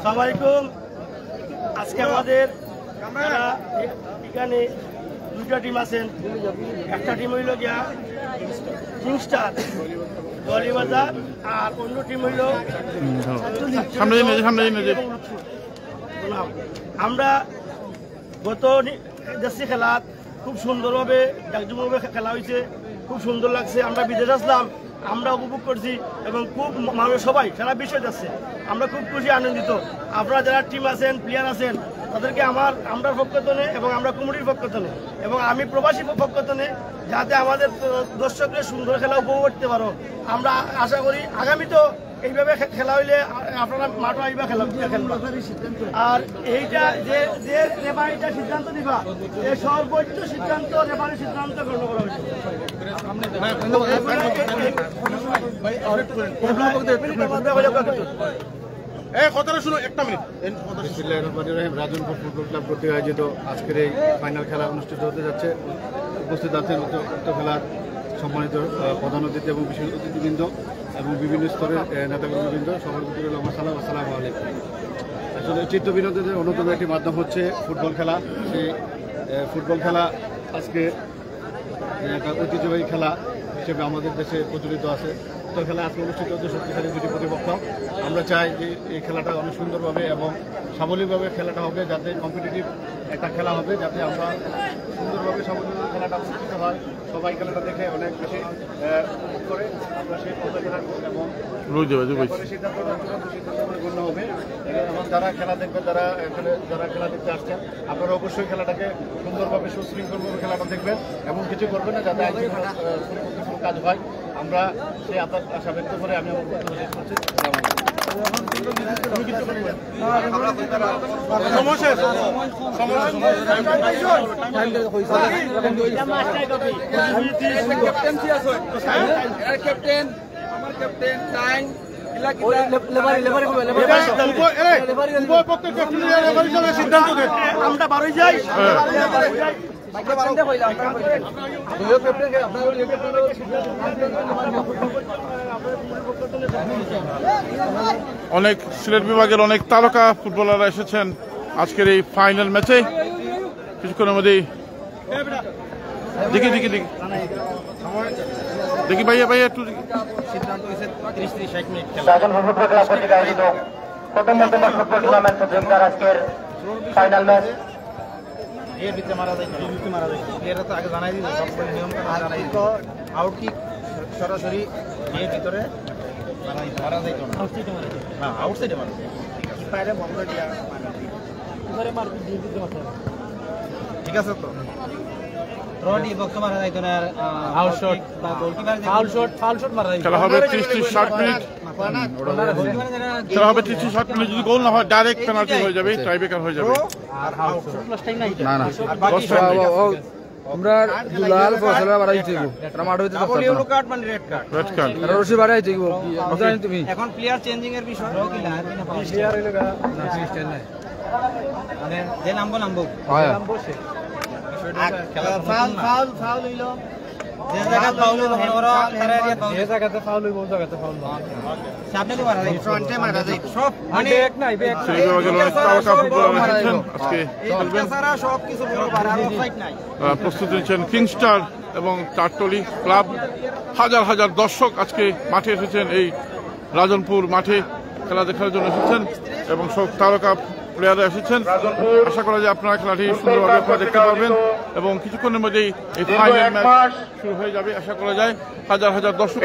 সালামালাইকুম। আজকে আমাদের এখানে দুইটা টিম আছেন। একটা টিম হইল গিয়া কিংস্টার গলিবাজার, আর অন্য টিম হইল আমরা গত দেশি খেলা খুব সুন্দরভাবে জাকজমকভাবে খেলা হয়েছে, খুব সুন্দর লাগছে। আমরা বিদেশে আসলাম, আমরা উপভোগ করছি এবং খুব মানুষ সবাই সারা বিশ্বে যাচ্ছে। আমরা খুব খুশি, আনন্দিত। আপনারা যারা টিম আছেন, প্লেয়ার আছেন, তাদেরকে আমরা পক্ষ থেকে এবং আমরা কমিটির পক্ষ থেকে এবং আমি প্রবাসী পক্ষ থেকে যাতে আমাদের দর্শকদের সুন্দর খেলা উপভোগ করতে পারো, আমরা আশা করি আগামীতেও এইভাবে খেলা হইলে আপনারা মাঠে আইবা খেলা খেলবা। আর এইটা যে যে রেফারিটা সিদ্ধান্ত দিবা, এই সর্বোচ্চ সিদ্ধান্ত রেফারির সিদ্ধান্ত গ্রহণ করা হয়েছে। রাজনপুর ফুটবল ক্লাব কর্তৃক আয়োজিত আজকের এই ফাইনাল খেলা অনুষ্ঠিত হতে যাচ্ছে। উপস্থিত আছেন উক্ত খেলার সম্মানিত প্রধান অতিথি এবং বিশেষ অতিথিবৃন্দ এবং বিভিন্ন স্তরের নেতাকর্মীবৃন্দ, সবার প্রতি আমার সালাম, আসসালামু আলাইকুম। আসলে চিত্ত বিনোদনের অন্যতম একটি মাধ্যম হচ্ছে ফুটবল খেলা। সেই ফুটবল খেলা আজকে একটা ঐতিহ্যবাহী খেলা হিসেবে আমাদের দেশে প্রচলিত আছে। তো খেলা আজকে অনুষ্ঠিত হচ্ছে শক্তিশালী দুটি প্রতিপক্ষ। আমরা চাই যে এই খেলাটা অনেক সুন্দরভাবে এবং সাবলীলভাবে খেলাটা হবে, যাতে কম্পিটিটিভ একটা খেলা হবে, যাতে আমরা সুন্দরভাবে সাবলীলভাবে খেলাটা অনুষ্ঠিত হয়, সবাই খেলাটা দেখে অনেক বেশি করে আমরা সেই খেলা এবং সিদ্ধান্তটা গণ্য হবে। এবং যারা খেলা দেখবেন, যারা খেলা দেখতে আসছেন, আপনারা অবশ্যই খেলাটাকে সুন্দরভাবে সুশৃঙ্খলভাবে খেলাটা দেখবেন এবং কিছু করবেন না, যাতে কোনো কাজ হয়। আমরা সেই আশা ব্যক্ত করে আমি আমার বক্তব্য শেষ করছি। আমরা বারোই যাই। অনেক সিলেট বিভাগের অনেক তারকা ফুটবলাররা এসেছেন আজকের এই ফাইনাল ম্যাচে। কিছুক্ষণের মধ্যেই দেখি ভাইয়া একটু সিদ্ধান্ত হয়েছে 30-60 মিনিট প্রথম ফুটবল টুর্নামেন্ট প্রতিযোগিতার আজকের ফাইনাল ম্যাচ। এর ভিতরে মারা যায়, এটা তো আগে জানাই দিল, সব নিয়ম জানাই দিল। আউট কিক সরাসরি এর ভিতরে মারা যায় তো না, আউটসাইডে মারা যায়। কিপারে বন্ধ দিয়া কিপারে মারতে দিয়ে দিতে মারতে, ঠিক আছে তো। রডি বক্স মারা যায় তো না, আউট শট বা গোলকিপার ফাউল শট মারা যায়। খেলা হবে 30-60 মিনিট। খেলা হবে 30-60 মিনিট। যদি গোল না হয় ডাইরেক্ট পেনাল্টি হয়ে যাবে, টাইব্রেকার হয়ে যাবে। আর আউট শট প্লাস টাইম নাই না আমরা দুলাল ফসলা বাড়াই দিব। আমরা মাঠ হইতে ডাবল ইয়েলো কার্ড মানে রেড কার্ড। আর রশি বাড়াই দিব। বুঝাই তুমি এখন প্লেয়ার চেঞ্জিং এর বিষয় কি না, প্লেয়ার হইলো না সিস্টেম নাই, মানে যে নামবো নামবো সে খেলা ফাউল হইলো, যে জায়গা ফাউল হইলো বড় তার এরিয়া ফাউল, যে জায়গাতে ফাউল হইলো ওই জায়গাতে ফাউল না। সামনে তো মারা যায়, ফ্রন্টে মারা যায়, সব মানে ব্যাক নাই, ব্যাক সেই বিভাগের অনেক তারকা ফুটবলার এসেছেন আজকে খেলবেন। সারা সব কিছু বড় আর অফসাইড নাই। প্রস্তুতি নিচ্ছেন কিংস্টার এবং চারটলি ক্লাব। হাজার হাজার দর্শক আজকে মাঠে এসেছেন, এই রাজনপুর মাঠে খেলা দেখার জন্য এসেছেন এবং সব তারকা প্লেয়াররা এসেছেন। আশা করা যায় আপনারা খেলাটি সুন্দরভাবে আপনারা দেখতে পারবেন এবং কিছুক্ষণের মধ্যেই এই ফাইনাল ম্যাচ শুরু হয়ে যাবে। আশা করা যায় হাজার হাজার দর্শক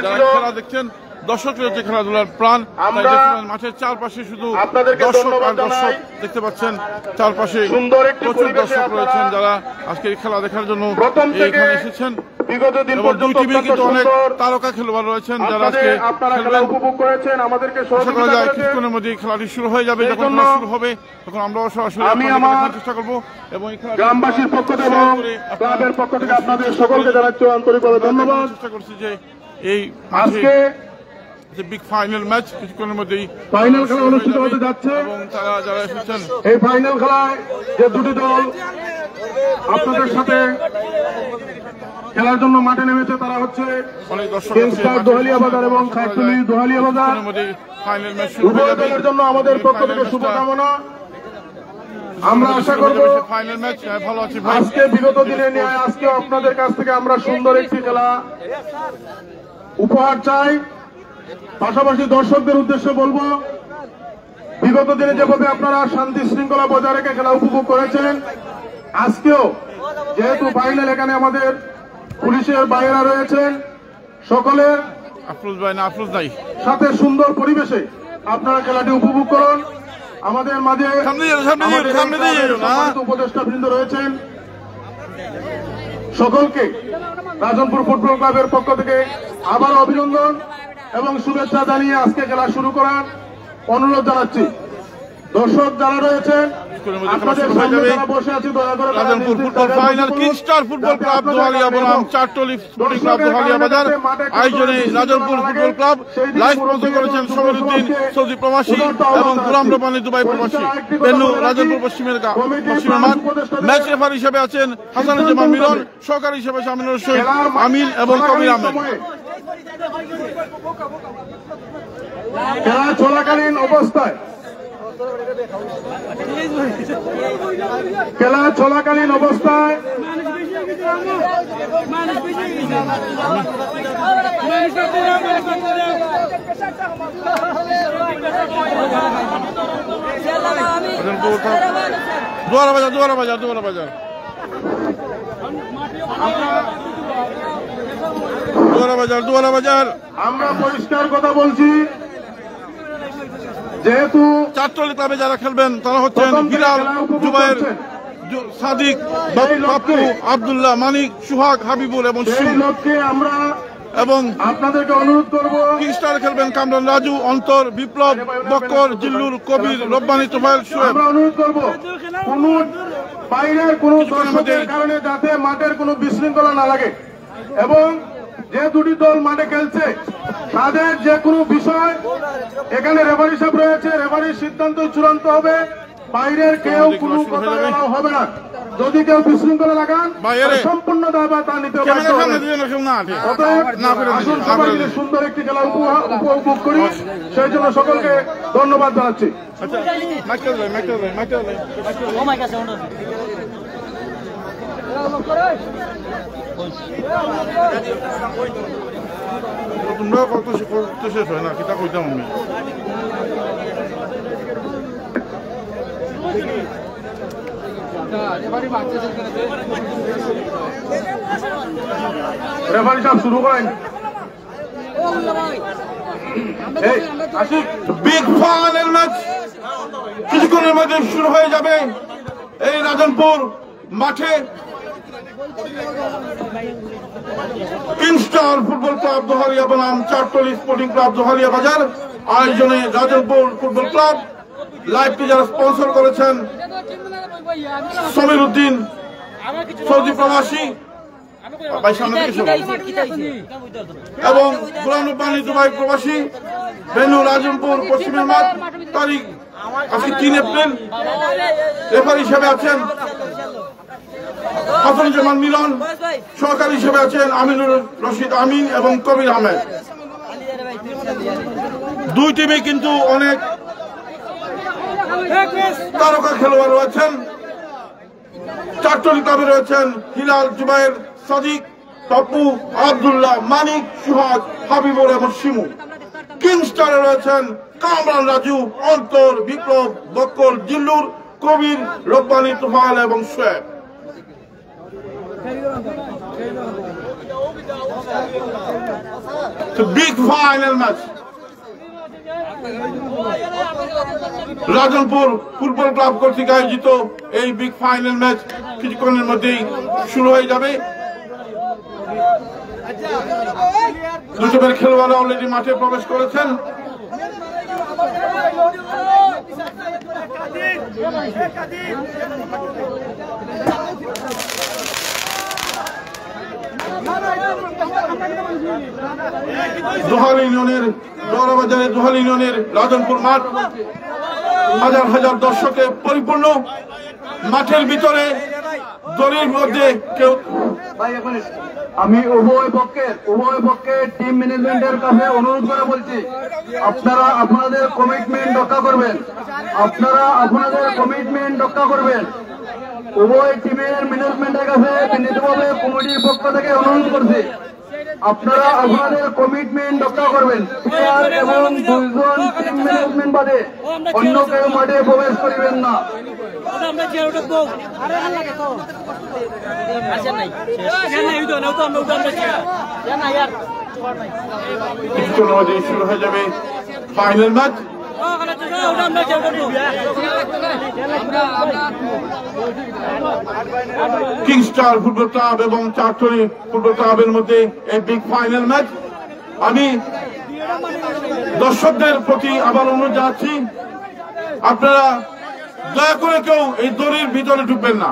যারা খেলা দেখছেন, দর্শক রয়েছে খেলাধুলার প্রাণ। মাঠের চারপাশে শুধু দর্শক আর দর্শক দেখতে পাচ্ছেন, চারপাশে প্রচুর দর্শক রয়েছেন যারা আজকের খেলা দেখার জন্য এখানে এসেছেন। এবং দুই টিমে কিন্তু অনেক তারকা খেলোয়াড় রয়েছেন যারা আজকে খেলবেন। আশা করা যায় কিছুক্ষণের মধ্যে খেলাটি শুরু হয়ে যাবে। যখন শুরু হবে তখন আমরাও সরাসরি দেখার চেষ্টা করবো এবং গ্রামবাসীর পক্ষ থেকে এবং ক্লাবের পক্ষ থেকে আপনাদের সকলকে জানাচ্ছি আন্তরিকভাবে ধন্যবাদ। চেষ্টা করছি যে এই আজকে বিগ ফাইনাল ম্যাচ কিছুক্ষণের মধ্যেই ফাইনাল খেলা অনুষ্ঠিত হতে যাচ্ছে এবং তারা যারা এসেছেন এই ফাইনাল খেলায় যে দুটি দল আপনাদের সাথে খেলার জন্য মাঠে নেমেছে তারা হচ্ছে অনেক দর্শক কিংস্টার দোহালিয়া বাজার এবং চারটুলি দোহালিয়া বাজার। ফাইনাল ম্যাচ শুরু হয়ে উভয় যাবে। দলের জন্য আমাদের পক্ষ থেকে শুভকামনা। আমরা আশা করব ফাইনাল ম্যাচ ভালো আছে ভাই। আজকে বিগত দিনে নিয়ে আজকে আপনাদের কাছ থেকে আমরা সুন্দর একটি খেলা উপহার চাই। পাশাপাশি দর্শকদের উদ্দেশ্যে বলবো, বিগত দিনে যেভাবে আপনারা শান্তি শৃঙ্খলা বজায় রেখে খেলা উপভোগ করেছেন, আজকেও যেহেতু ফাইনাল এখানে আমাদের পুলিশের বাইরা রয়েছেন, সকলের আফরোজ ভাই না আফরোজ নাই সাথে সুন্দর পরিবেশে আপনারা খেলাটি উপভোগ করুন। আমাদের মাঝে উপদেষ্টা বৃন্দ রয়েছেন, সকলকে রাজনপুর ফুটবল ক্লাবের পক্ষ থেকে আবার অভিনন্দন এবং শুভেচ্ছা জানিয়ে আজকে খেলা শুরু করার অনুরোধ জানাচ্ছি। দর্শক যারা রয়েছেন, আপনাদের সামনে যারা বসে আছে দয়া করে Rajanpur football final কিংস্টার football club দোহালিয়া বনাম চারটলি স্পোর্টিং ক্লাব দোহালিয়া বাজার আয়োজনে Rajanpur football club live sponsor করেছেন সমীরউদ্দিন সৌদি প্রবাসী এবং গোলাম রব্বানী দুবাই প্রবাসী। ভেন্যু রাজনপুর পশ্চিমের মাঠ। ম্যাচ রেফারি হিসেবে আছেন হাসানুজ্জামান মিলন, সহকারী হিসেবে আমিনুর রশিদ আমিন এবং কবির আহমেদ। খেলা চলাকালীন অবস্থায় দুয়ারা বাজার আমরা পরিষ্কার কথা বলছি, যেহেতু চারটলি ক্লাবে যারা খেলবেন তারা হচ্ছেন হিলাল, জুবাইর, সাদিক, বাপ্পু, আব্দুল্লাহ, মানিক, সুহাগ, হাবিবুল এবং সেই লক্ষ্যে আমরা এবং আপনাদেরকে অনুরোধ করব, কিংস্টার খেলবেন কামরান রাজু, অন্তর, বিপ্লব, বক্কর, জিল্লুর, কবির, রব্বানী, তোফায়েল, শোয়েব। আমরা অনুরোধ করব কোন বাইরের কোন দর্শকের কারণে যাতে মাঠের কোনো বিশৃঙ্খলা না লাগে এবং যে দুটি দল মাঠে খেলছে তাদের যে কোনো বিষয় এখানে রেফারি সাহেব রয়েছে, রেফারির সিদ্ধান্ত চূড়ান্ত হবে। বাইরের কেউ কোনো কথা বলা হবে না। যদি কেউ বিশৃঙ্খলা লাগান সম্পূর্ণ দায়ভার তা নিতে হবে। আসুন সবাই মিলে সুন্দর একটি খেলা উপভোগ করি, সেই জন্য সকলকে ধন্যবাদ জানাচ্ছি। তোমরা কত শেষ হয় না কিতা কইতাম আমি। রেফারি সাহেব শুরু করেন। বিগ ফাইনাল ম্যাচ কিছুক্ষণের মধ্যে শুরু হয়ে যাবে এই রাজনপুর মাঠে। কিংস্টার ফুটবল ক্লাব দোহালিয়া বনাম চারটলি স্পোর্টিং ক্লাব দোহালিয়া বাজার আয়োজনে রাজনপুর ফুটবল ক্লাব। লাইভটি যারা স্পন্সর করেছেন সমীরউদ্দিন সৌদি প্রবাসী এবং গোলাম রব্বানী দুবাই প্রবাসী। ভেন্যু রাজনপুর পশ্চিমের মাঠ। তারিখ আজকে 3 এপ্রিল। রেফারি হিসেবে আছেন হাসানুজ্জামান মিলন, সহকারী হিসেবে আছেন আমিনুর রশিদ আমিন এবং কবির আহমেদ। দুই টিমে কিন্তু অনেক তারকা খেলোয়াড় রয়েছেন। চারটলি ক্লাবে রয়েছেন হিলাল, জুবাইর, সাদিক, বাপ্পু, আব্দুল্লাহ, মানিক, সুহাগ, হাবিবুল এবং শিমু। কিংস্টারে রয়েছেন কামরান রাজু, অন্তর, বিপ্লব, বক্কর, জিল্লুর, কবির, রব্বানী, তোফায়েল এবং Shoaib. Big final match Rajanpur football club কর্তৃক আয়োজিত এই বিগ ফাইনাল ম্যাচ কিছুক্ষণের মধ্যেই শুরু হয়ে যাবে। দুজনের খেলোয়াড়রা অলরেডি মাঠে প্রবেশ করেছেন। দোহালি ইউনিয়নের দৌড়াবাজারে দোহালি ইউনিয়নের রাজনপুর মাঠ হাজার হাজার দর্শকে পরিপূর্ণ। মাঠের ভিতরে দলের মধ্যে কেউ আমি উভয় পক্ষের টিম ম্যানেজমেন্টের কাছে অনুরোধ করে বলছি, আপনারা আপনাদের কমিটমেন্ট রক্ষা করবেন। উভয় টিমের ম্যানেজমেন্টের কাছে বিনীতভাবে কমিটির পক্ষ থেকে অনুরোধ করছি, আপনারা আপনাদের কমিটমেন্ট রক্ষা করবেন। প্লেয়ার এবং 2 জন টিম ম্যানেজমেন্ট বাদে অন্য কেউ মাঠে প্রবেশ করিবেন না। কিছুক্ষণের মধ্যে শুরু হয়ে যাবে ফাইনাল ম্যাচ। কিংস্টার ফুটবল ক্লাব এবং চারটলি ফুটবল ক্লাবের মধ্যে এই বিগ ফাইনাল ম্যাচ। আমি দর্শকদের প্রতি আবার অনুরোধ জানাচ্ছি, আপনারা দয়া করে কেউ এই দড়ির ভিতরে ঢুকবেন না।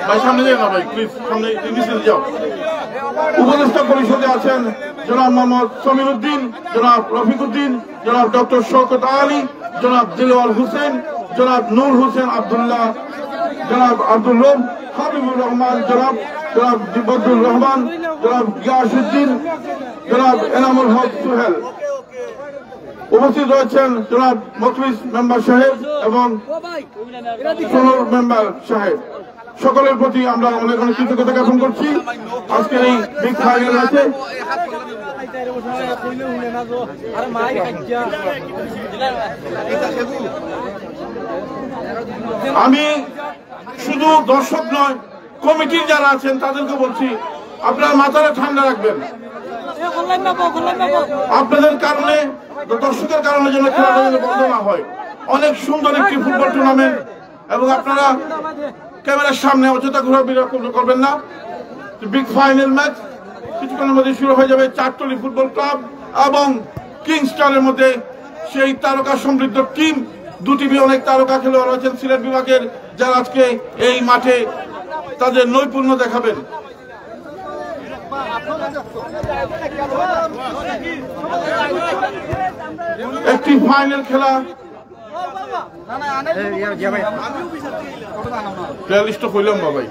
ভাই সামনে যান না ভাই, প্লিজ সামনে যাও। উপদেষ্টা পরিষদে আছেন জনাব মোহাম্মদ সমীর উদ্দিন, জনাব রফিক উদ্দিন, জনাব ডক্টর শওকত আলী, জনাব দিলওয়ার হোসেন, জনাব নূর হোসেন আব্দুল্লাহ, জনাব আব্দুল রব, হাবিবুর রহমান, জনাব জিবদুর রহমান, জনাব গিয়াসউদ্দিন, জনাব এনামুল হক সুহেল। উপস্থিত রয়েছেন জনাব মখলিস মেম্বার সাহেব এবং সোনর মেম্বার সাহেব। সকলের প্রতি আমরা অনেক অনেক কৃতজ্ঞতা জ্ঞাপন করছি আজকের এই বিগ ফাইনাল ম্যাচে। আমি শুধু দর্শক নয়, কমিটির যারা আছেন তাদেরকে বলছি, আপনারা মাথাটা ঠান্ডা রাখবেন। আপনাদের কারণে, দর্শকের কারণে যেন খেলাটা যেন বন্ধ না হয়। অনেক সুন্দর একটি ফুটবল টুর্নামেন্ট এবং আপনারা ক্যামেরার সামনে অযথা ঘোরাফেরা করবেন না। বিগ ফাইনাল ম্যাচ কিছুক্ষণের মধ্যে শুরু হয়ে যাবে চারটলি ফুটবল ক্লাব এবং কিংস্টারের মধ্যে। সেই তারকা সমৃদ্ধ টিম, দুটি অনেক তারকা খেলোয়াড় রয়েছেন সিলেট বিভাগের, যারা আজকে এই মাঠে তাদের নৈপুণ্য দেখাবেন। একটি ফাইনাল খেলা প্লেলিস্ট হইলাম বাবাই।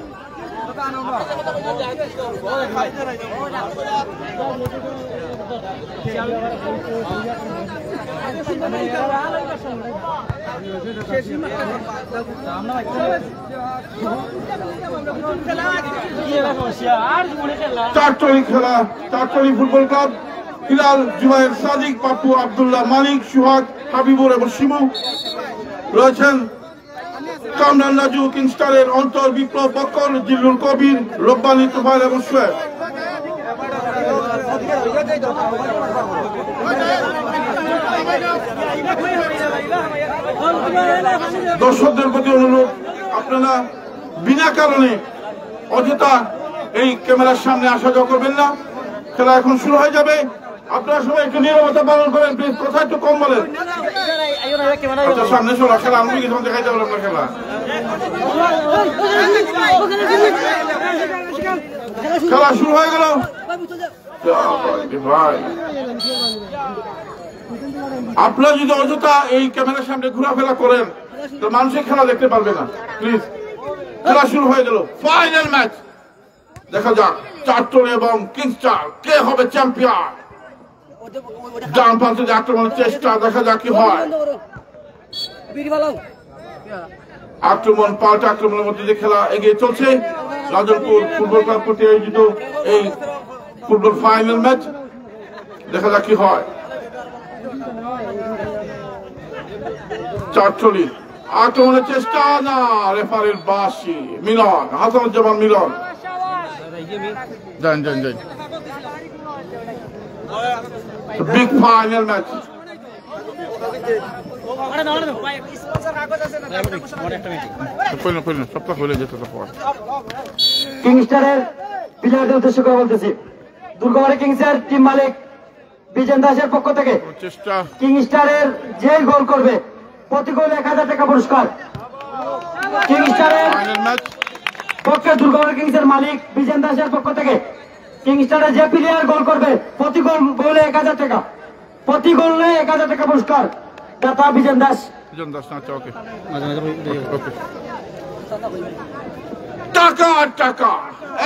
চারটলি খেলা, চারটলি ফুটবল ক্লাব, হিলাল, জুবায়ের, সাদিক, পাপ্পু, আব্দুল্লাহ, মালিক, সুহাগ, হাবিবুর এবং শিমু রয়েছেন। কামরান, রাজু, কিংস্টারের অন্তর, বিপ্লব, বক্কর, জিল্লুল কবির, রব্বানি, তুফাইল এবং সোয়েব। দর্শকদের প্রতি অনুরোধ, আপনারা বিনা কারণে অযথা এই ক্যামেরার সামনে আসা যাওয়া করবেন না। খেলা এখন শুরু হয়ে যাবে, আপনারা সবাই একটু নীরবতা পালন করেন প্লিজ, কথা একটু কম বলেন। আচ্ছা সামনে চলো, খেলা আমি কিছু দেখাইতে পারলাম না। খেলা শুরু হয়ে গেল ভাই। আপনারা যদি অযথা এই ক্যামেরার সামনে ঘোরাফেরা করেন তো মানুষের খেলা দেখতে পারবে না প্লিজ। খেলা শুরু হয়ে গেল, ফাইনাল ম্যাচ। দেখা যাক চারটলি এবং কিংস্টার কে হবে চ্যাম্পিয়ন। ডান প্রান্তে আক্রমণের চেষ্টা, দেখা যাক কি হয়। আক্রমণ, পাল্টা আক্রমণের মধ্যে যে খেলা এগিয়ে চলছে। রাজনপুর ফুটবল ক্লাব কর্তৃক আয়োজিত এই ফুটবল ফাইনাল ম্যাচ, দেখা যাক কি হয়। চারটলি আক্রমণের চেষ্টা, না, রেফারির বাঁশি। মিলন, হাসানুজ্জামান মিলন, যান যান যান। Big final match. কিংস্টারের প্লেয়ারদের উদ্দেশ্য করে বলতেছি, দুর্গাবাড়ি কিংসের টিম মালিক বিজেন দাসের পক্ষ থেকে কিংস্টারের যে গোল করবে প্রতি গোল 1000 টাকা পুরস্কার। কিংস্টারের পক্ষে দুর্গাবাড়ি কিংসের মালিক বিজেন দাসের পক্ষ থেকে কিংস্টারের যে প্লেয়ার গোল করবে প্রতি গোলে 1000 টাকা। প্রতি গোলে 1000 টাকা পুরস্কার। দাতা বিজন দাস। বিজন দাস না, আচ্ছা ওকে ওকে। টাকা আর টাকা,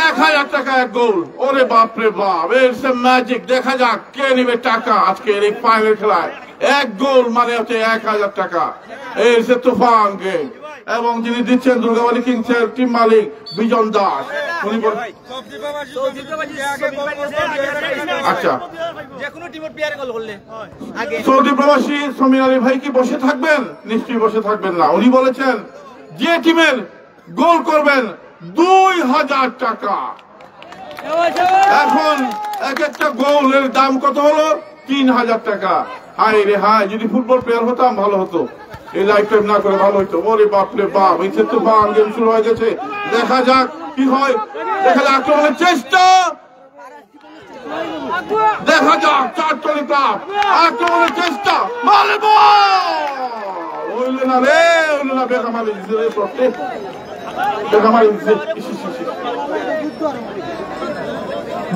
1000 টাকা এক গোল। ওরে বাপরে বাপ, ইটস এ ম্যাজিক। দেখা যাক কে নেবে টাকা আজকের এই ফাইনাল খেলায়। এক গোল মানে হচ্ছে 1000 টাকা। It's a Toofan game. এবং যিনি দিচ্ছেন দুর্গাবাড়ি কিংসের টিম মালিক বিজন দাস, উনি আচ্ছা সৌদি প্রবাসী সমীর আলী ভাই কি বসে থাকবেন? নিশ্চয়ই বসে থাকবেন না। উনি বলেছেন যে টিমের গোল করবেন 2000 টাকা। এখন এক একটা গোলের দাম কত হলো? 3000 টাকা। হাই রে হাই, যদি ফুটবল প্লেয়ার হতাম ভালো হতো। এই লাইফ টাইম না করে ভালো হতো। ওরে বাপরে বাপ, এই তো বাং গেম শুরু হয়ে গেছে। দেখা যাক কি হয়। দেখা যাক আক্রমণের চেষ্টা, দেখা যাক চারটলি ক্লাব আক্রমণের চেষ্টা। মারে বল হইল না রে, হইল না। বেকামারি বেকামারি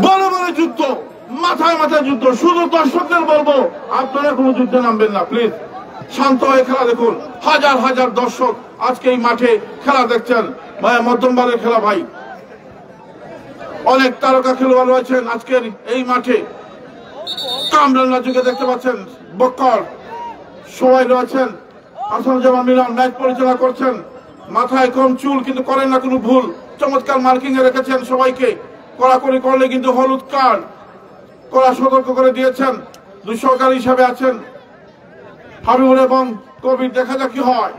বড় বড় যুদ্ধ, মাথায় মাথায় যুদ্ধ। শুধু দর্শকদের বলবো আপনারা কোনো যুদ্ধে নামবেন না প্লিজ। শান্ত হয়ে খেলা দেখুন। হাজার হাজার দর্শক আজকে এই মাঠে খেলা দেখছেন। মধ্যমবারের খেলা ভাই, অনেক তারকা খেলোয়াড় রয়েছেন আজকের এই মাঠে। কামরান রাজুকে দেখতে পাচ্ছেন, বক্কর সবাই রয়েছেন। আসানুজ্জামান মিলন ম্যাচ পরিচালনা করছেন। মাথায় কম চুল কিন্তু করেন না কোনো ভুল। চমৎকার মার্কিং এ রেখেছেন সবাইকে। কড়াকড়ি করলে কিন্তু হলুদ কার্ড, কড়া সতর্ক করে দিয়েছেন। দুই সহকারী হিসাবে আছেন হাবিবুল এবং কবির। দেখা যাক কি হয়।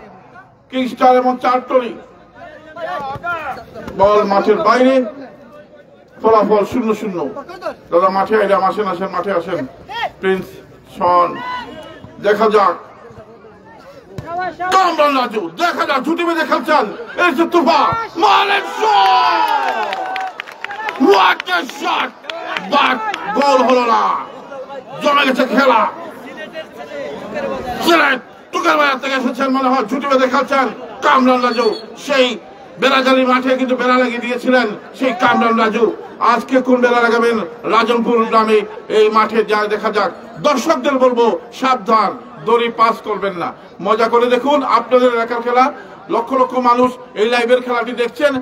কিংস্টার এবং চারটলি বল মাঠের বাইরে, ফলাফল 0-0। দাদা মাঠে আইলাম, আসেন আসেন মাঠে আসেন। প্রিন্স শন, দেখা যাক কামরান রাজু, দেখা যাক ছুটি বেঁধে খেলছেন। এই যে তুফা মালের shot, what a shot, but গোল হলো না। জমে গেছে খেলা। সিলেট টুকার বাজার থেকে এসেছেন মনে হয়, ছুটি বেঁধে খেলছেন কামরান রাজু। সেই বেড়াজালি মাঠে কিন্তু বেড়া লাগিয়ে দিয়েছিলেন সেই কামরান রাজু। আজকে কোন বেড়া লাগাবেন রাজনপুর গ্রামে এই মাঠে যা দেখা যাক। দর্শকদের বলবো সাবধান, দড়ি পাস করবেন না। মজা করে দেখুন আপনাদের এলাকার খেলা। লক্ষ লক্ষ মানুষ এই লাইভের খেলাটি দেখছেন।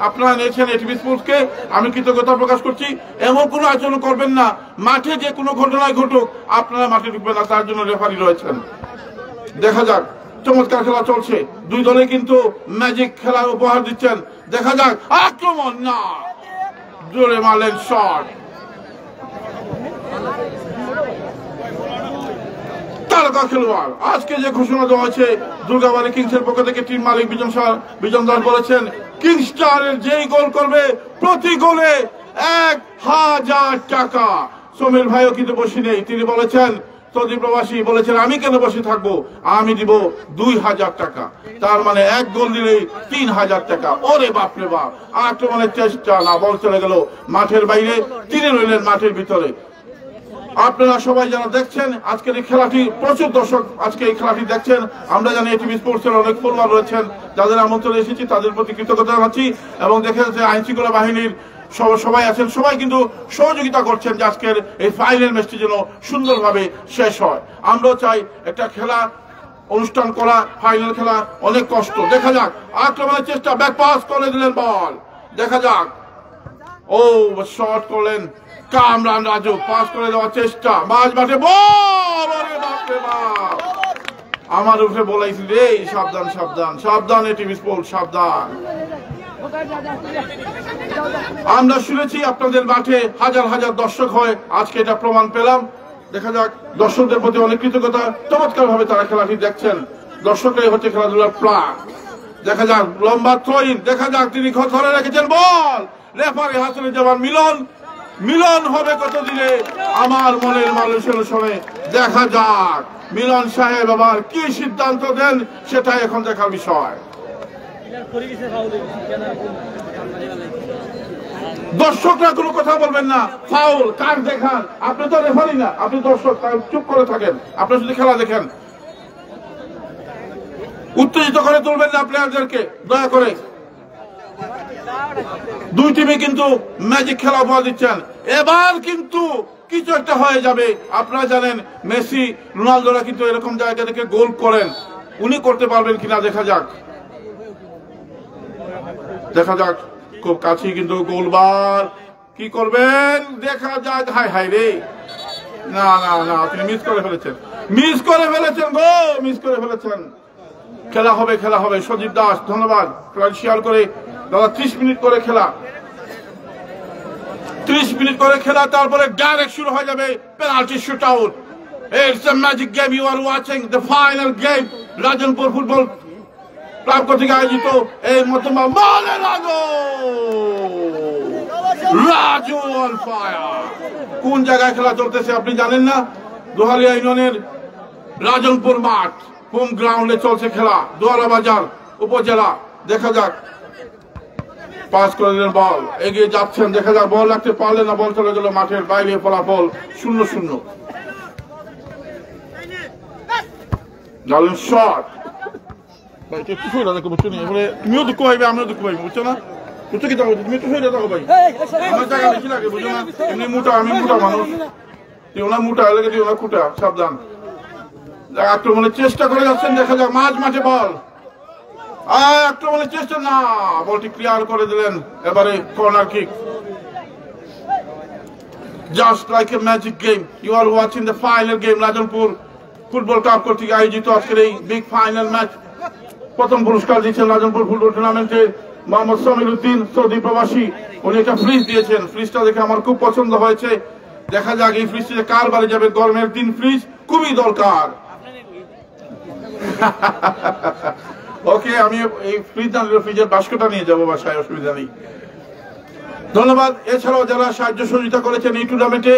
আপনারা নিয়েছেন এটিভি স্পোর্টসকে, আমি কৃতজ্ঞতা প্রকাশ করছি। এমন কোনো আচরণ করবেন না মাঠে যে কোনো ঘটনায় ঘটুক আপনারা মাঠে ঢুকবেন না, তার জন্য রেফারি রয়েছেন। দেখা যাক, চমৎকার খেলা চলছে। দুই দলে কিন্তু ম্যাজিক খেলা উপহার দিচ্ছেন। দেখা যাক আক্রমণ, না জোরে মারলেন শট। তারকা খেলোয়াড় আজকে যে ঘোষণা দেওয়া হয়েছে দুর্গাবাড়ি কিংসের পক্ষ থেকে টিম মালিক বিজন দাস বলেছেন কিংস্টারের যেই গোল করবে প্রতি গোলে 1000 টাকা। সমীর ভাইও কিন্তু বসে নেই, তিনি বলেছেন সৌদি প্রবাসী বলেছেন আমি কেন বসে থাকবো, আমি দিব 2000 টাকা। তার মানে এক গোল দিলেই 3000 টাকা। ওরে বাপরে বাপ, আক্রমণের চেষ্টা, না বল চলে গেল মাঠের বাইরে, তিনি রইলেন মাঠের ভিতরে। আপনারা সবাই যারা দেখছেন আজকের এই খেলাটি, প্রচুর দর্শক আজকে এই খেলাটি দেখছেন। আমরা জানি এটিভি স্পোর্টসের অনেক ফলোয়ার রয়েছেন, যাদের আমন্ত্রণে এসেছি তাদের প্রতি কৃতজ্ঞতা জানাচ্ছি। এবং দেখা যাচ্ছে আইন শৃঙ্খলা বাহিনীর সবাই আছেন, সবাই কিন্তু সহযোগিতা করছেন যে আজকের এই ফাইনাল ম্যাচটি যেন সুন্দরভাবে শেষ হয়। আমরাও চাই একটা খেলা অনুষ্ঠান করা, ফাইনাল খেলা অনেক কষ্ট। দেখা যাক আক্রমণের চেষ্টা, ব্যাক পাস করে দিলেন বল। দেখা যাক, ও শট করলেন কামরান রাজু, পাস করে দেওয়ার চেষ্টা, মাঝ মাঠে বল। আরে বাপরে বাপ, আমার উঠে বলাইছিল রে সাবধান সাবধান সাবধান, এটিভি স্পোর্টস সাবধান। আমরা শুনেছি আপনাদের মাঠে হাজার হাজার দর্শক হয়, আজকে এটা প্রমাণ পেলাম। দেখা যাক, দর্শকদের প্রতি অনেক কৃতজ্ঞতা, চমৎকার ভাবে তারা খেলাটি দেখছেন। দর্শকরাই হচ্ছে খেলাধুলার প্রাণ। দেখা যাক লম্বা থ্রোইন, দেখা যাক তিনি ধরে রেখেছেন বল। রেফারি হাসানুজ্জামান মিলন হবে কত দিলে আমার মনের মানুষের সঙ্গে। দেখা যাক মিলন সাহেব আবার কি সিদ্ধান্ত দেন, সেটাই এখন দেখার বিষয়। দর্শকরা কোনো কথা বলবেন না, ফাউল কার দেখান। আপনি তো রেফারি না, আপনি দর্শক, চুপ করে থাকেন। আপনি যদি খেলা দেখেন, উত্তেজিত করে তুলবেন না প্লেয়ারদেরকে দয়া করে। দুই টিমে কিন্তু ম্যাজিক খেলা উপহার দিচ্ছেন। এবার কিন্তু কিছু একটা হয়ে যাবে। আপনারা জানেন মেসি রোনালদোরা কিন্তু এরকম জায়গা থেকে গোল করেন, উনি করতে পারবেন কিনা দেখা যাক, দেখা যাক। খুব কাছেই কিন্তু গোলবার, কি করবেন দেখা যাক। হাই হাই রে, না না না, আপনি মিস করে ফেলেছেন, মিস করে ফেলেছেন গো, মিস করে ফেলেছেন। খেলা হবে, খেলা হবে। সজীব দাস ধন্যবাদ, শেয়ার করে দাদা। 30 মিনিট করে খেলা, 30 মিনিট করে খেলা, তারপরে ডাইরেক্ট শুরু হয়ে যাবে penalty shoot out. It's a magic game. You are watching the final game. Rajanpur football club কর্তৃক আয়োজিত এই মধ্যমা মালে রাজু অন ফায়ার। কোন জায়গায় খেলা চলতেছে আপনি জানেন না? দোহালিয়া ইউনিয়নের রাজনপুর মাঠ, হোম গ্রাউন্ডে চলছে খেলা, দোয়ারা বাজার উপজেলা। দেখা যাক, পাস করে দিলেন, বল এগিয়ে যাচ্ছেন, দেখা যাক বল রাখতে পারলেন না, বল চলে গেল মাঠের বাইরে, ফলাফল 0-0। শট তুমিও দুঃখ পাইবে, আমিও দুঃখ পাইবে, বুঝছো না? বুঝছো কি থাকো, তুমি একটু সরে থাকো ভাই, আমার জায়গা বেশি লাগে, বুঝছো না? এমনি মোটা, আমি মোটা মানুষ, ওনা মোটা এলাকা দিয়ে ওনা খুঁটা, সাবধান। আক্রমণের চেষ্টা করে যাচ্ছেন, দেখা যাক মাঝ মাঠে বল, আক্রমণের চেষ্টা না, বলটি ক্লিয়ার করে দিলেন। এবারে corner kick. Just like a magic game, you are watching the final game. Rajanpur football club কর্তৃক আয়োজিত আজকের এই বিগ ফাইনাল ম্যাচ। প্রথম পুরস্কার দিচ্ছেন রাজনপুর ফুটবল টুর্নামেন্টে মোহাম্মদ সমীর উদ্দিন, সৌদি প্রবাসী। উনি একটা ফ্রিজ দিয়েছেন, ফ্রিজটা দেখে আমার খুব পছন্দ হয়েছে। দেখা যাক এই ফ্রিজটা কার বাড়ি যাবে। গরমের দিন ফ্রিজ খুবই দরকার। ওকে, আমি এই ফ্রিজ আনলে ফ্রিজের বাস্কটা নিয়ে যাবো বাসায়, অসুবিধা নেই। ধন্যবাদ। এছাড়াও যারা সাহায্য সহযোগিতা করেছেন এই টুর্নামেন্টে,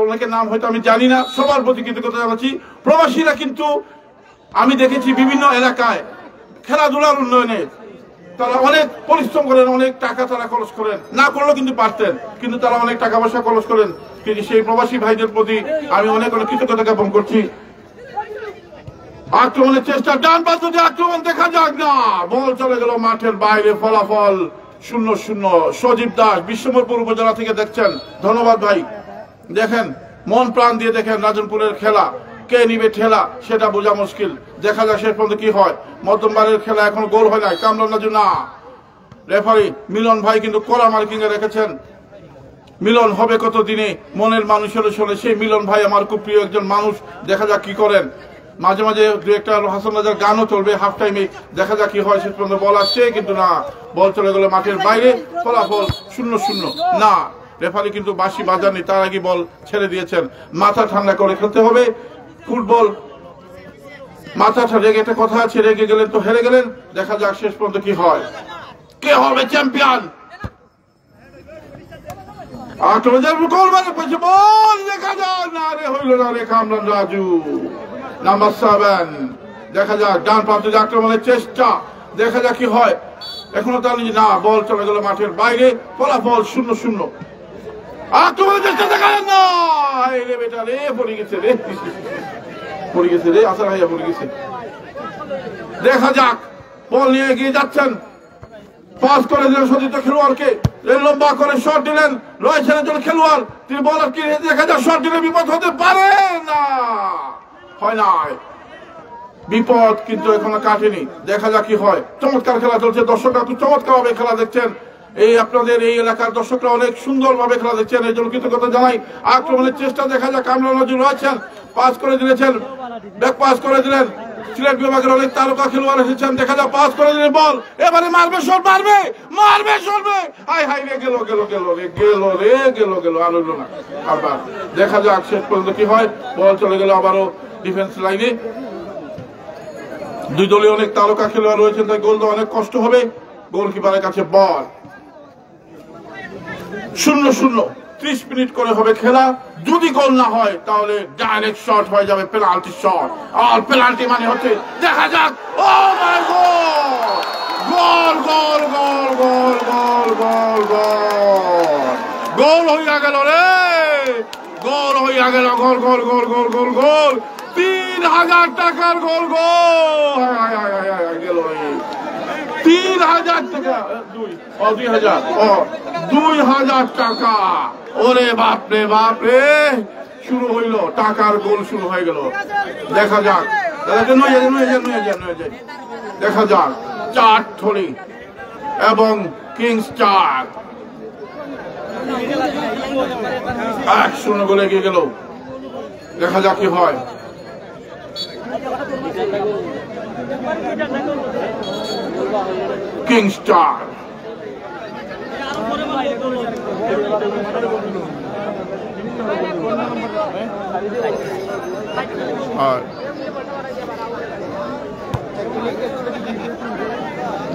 অনেকের নাম হয়তো আমি জানি না, সবার প্রতি কৃতজ্ঞতা জানাচ্ছি। প্রবাসীরা কিন্তু আমি দেখেছি বিভিন্ন এলাকায় খেলাধুলার উন্নয়নে তারা অনেক পরিশ্রম করেন, অনেক টাকা তারা খরচ করেন, না করলেও কিন্তু পারতেন, কিন্তু তারা অনেক টাকা পয়সা খরচ করেন। কিন্তু সেই প্রবাসী ভাইদের প্রতি আমি অনেক অনেক কৃতজ্ঞতা জ্ঞাপন করছি। আক্রমণের চেষ্টা, ডান পাশ দিয়ে আক্রমণ, দেখা যাক না, বল চলে গেল মাঠের বাইরে, ফলাফল 0-0। সজীব দাস বিশ্বম্বরপুর উপজেলা থেকে দেখছেন, ধন্যবাদ ভাই। দেখেন, মন প্রাণ দিয়ে দেখেন রাজনপুরের খেলা, কে নিবে ঠেলা সেটা বোঝা মুশকিল। দেখা যাক শেষ পর্যন্ত কি হয়। মধ্যমবারের খেলা এখন গোল হয় নাই, কামরান নাজু না, রেফারি মিলন ভাই কিন্তু কড়া মার্কিং এ রেখেছেন। মিলন হবে কত দিনে, মনের মানুষের শোনে, সেই মিলন ভাই আমার খুব প্রিয় একজন মানুষ। দেখা যাক কি করেন। মাঝে মাঝে দু একটা হাসান রাজার গানও চলবে হাফ টাইমে, দেখা যাক কি হয়। শেষ পর্যন্ত বল আসছে, কিন্তু না, বল চলে গেল মাঠের বাইরে, ফলাফল 0-0। না, রেফারি কিন্তু বাঁশি বাজাননি, তার আগে বল ছেড়ে দিয়েছেন। মাথা ঠান্ডা করে খেলতে হবে ফুটবল, মাথা রেগে, একটা কথা আছে, রেগে গেলেন তো হেরে গেলেন। দেখা যাক শেষ পর্যন্ত কি হয়, কে হবে চ্যাম্পিয়ন। বল দেখা যাক, না রে হইল না রে, কামরান রাজু নাম্বার 7। দেখা যাক ডান প্রান্তে আক্রমণের চেষ্টা, দেখা যাক কি হয়। এখনো তার না, বল চলে গেল মাঠের বাইরে, ফলাফল 0-0। আক্রমণের চেষ্টা, দেখা যাক না, রে বেটা রে, পড়ে গেছে রে, পড়ে গেছে রে, আসার ভাইয়া পড়ে গেছে। দেখা যাক, বল নিয়ে এগিয়ে যাচ্ছেন, পাস করে দিলেন সতীর্থ খেলোয়াড়কে, লম্বা করে শট দিলেন, রয়েছেন একজন খেলোয়াড়, তিনি বলার কি, দেখা যাক শট দিলে বিপদ হতে পারে না, হয় নাই, বিপদ কিন্তু এখনো কাটেনি। দেখা যাক কি হয়। চমৎকার খেলা চলছে, দর্শকরা খুব চমৎকার ভাবে খেলা দেখছেন। এই আপনাদের এই এলাকার দর্শকরা অনেক সুন্দর ভাবে খেলা দেখছেন, এই জন্য কৃতজ্ঞতা জানাই। আক্রমণের চেষ্টা, দেখা যাক কামরান রাজু রয়েছেন, পাস করে দিয়েছেন, ব্যাক পাস করে দিলেন। সিলেট বিভাগের অনেক তারকা খেলোয়াড় এসেছেন, দেখা যাক পাস করে দিলেন, বল এবারে মারবে, শট মারবে, মারবে, শটবে, হাই হাই রে, গেল গেল গেল রে, গেল রে, গেল গেল, আর হইল না। আবার দেখা যাক শেষ পর্যন্ত কি হয়। বল চলে গেল আবারও ডিফেন্স লাইনে। দুই দলীয় অনেক তারকা খেলোয়াড় রয়েছেন, তাই গোল দেওয়া অনেক কষ্ট হবে। গোলকিপারের কাছে বল। 0-0, 30 মিনিট করে হবে খেলা। যদি গোল না হয় তাহলে ডাইরেক্ট শট হয়ে যাবে, পেনাল্টি শট। আর পেনাল্টি মানে হচ্ছে, দেখা যাক, ও মাই গড, গোল গোল গোল গোল গোল গোল গোল হইয়া গেল রে, গোল হইয়া গেল, গোল গোল গোল গোল গোল গোল, 3000 টাকার গোল, গোল গেল 3000 টাকা, 2000 টাকা। ওরে বাপরে বাপরে, শুরু হইল, টাকার গোল শুরু হয়ে গেল। দেখা যাক, দেখা যাক চাটথলি এবং কিংস্টার 1-0 গোলে এগিয়ে গেল। দেখা যাক কি হয়। কিংস্টার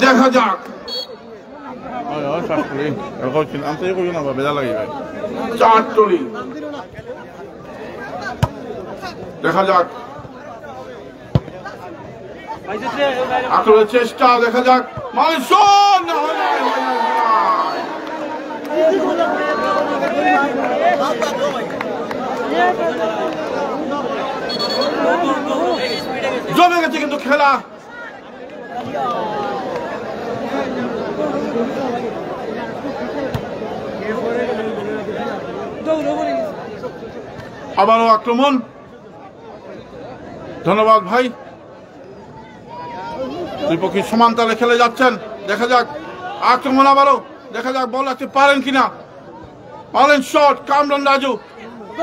দেখা যাক চাটতলি, দেখা যাক আক্রমণের চেষ্টা, দেখা যাক জমে গেছে কিন্তু খেলা। আবারও আক্রমণ। ধন্যবাদ ভাই, দুই পক্ষে সমান তালে খেলে যাচ্ছেন। দেখা যাক আক্রমণ আবারও, দেখা যাক বল রাখতে পারেন কিনা। মারলেন শট কামরান রাজু,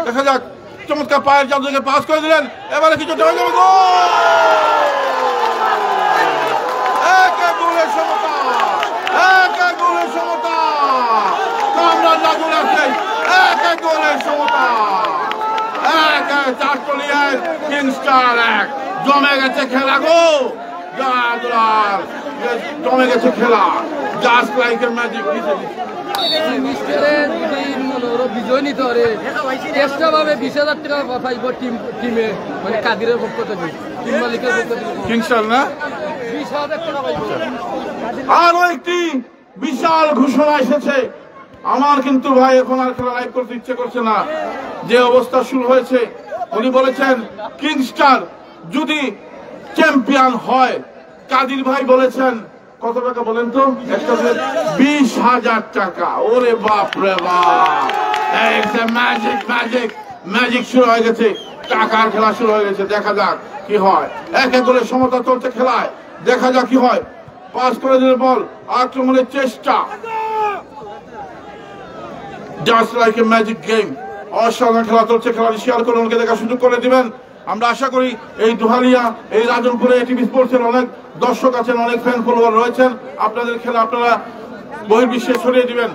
দেখা যাক চমৎকার পায়ের জাদুকে পাস করে দিলেন। এবারে কিছু হয়ে যাবে, গোলের সমতা কামরান রাজু রাখছেন, গোলের সমতা। চাটতলিয়ায় কিংস্টার 1, জমে গেছে খেলা গো, জমে গেছে খেলা। Just like a magic. বিজয় নিতে পারে চেষ্টা ভাবে 20,000 টাকা পাঠাইব টিমে, মানে কাদিরের পক্ষ থেকে, টিম মালিকের পক্ষ থেকে কিংস্টার না 20,000 টাকা পাইব। আরো একটি বিশাল ঘোষণা এসেছে। আমার কিন্তু ভাই এখন আর খেলা লাইভ করতে ইচ্ছে করছে না, যে অবস্থা শুরু হয়েছে। উনি বলেছেন কিংস্টার যদি চ্যাম্পিয়ন হয়, কাদির ভাই বলেছেন কত টাকা বলেন তো, 20,000 টাকা। ওরে বাপ রে বাপ, ম্যাজিক ম্যাজিক ম্যাজিক শুরু হয়ে গেছে, টাকার খেলা শুরু হয়ে গেছে। দেখা যাক কি হয়। 1-1 গোলের সমতা চলছে খেলায়, দেখা যাক কি হয়। পাস করে দিলে বল, আক্রমণের চেষ্টা। Just like a magic game, অসাধারণ খেলা চলছে। খেলাটি শেয়ার করে ওনাকে দেখার সুযোগ করে দিবেন। আমরা আশা করি এই দুহালিয়া, এই রাজনপুরে টিভি স্পোর্টসের অনেক দর্শক আছেন, অনেক ফ্যান ফলোয়ার রয়েছেন। আপনাদের খেলা আপনারা বহির্বিশ্বে ছড়িয়ে দিবেন।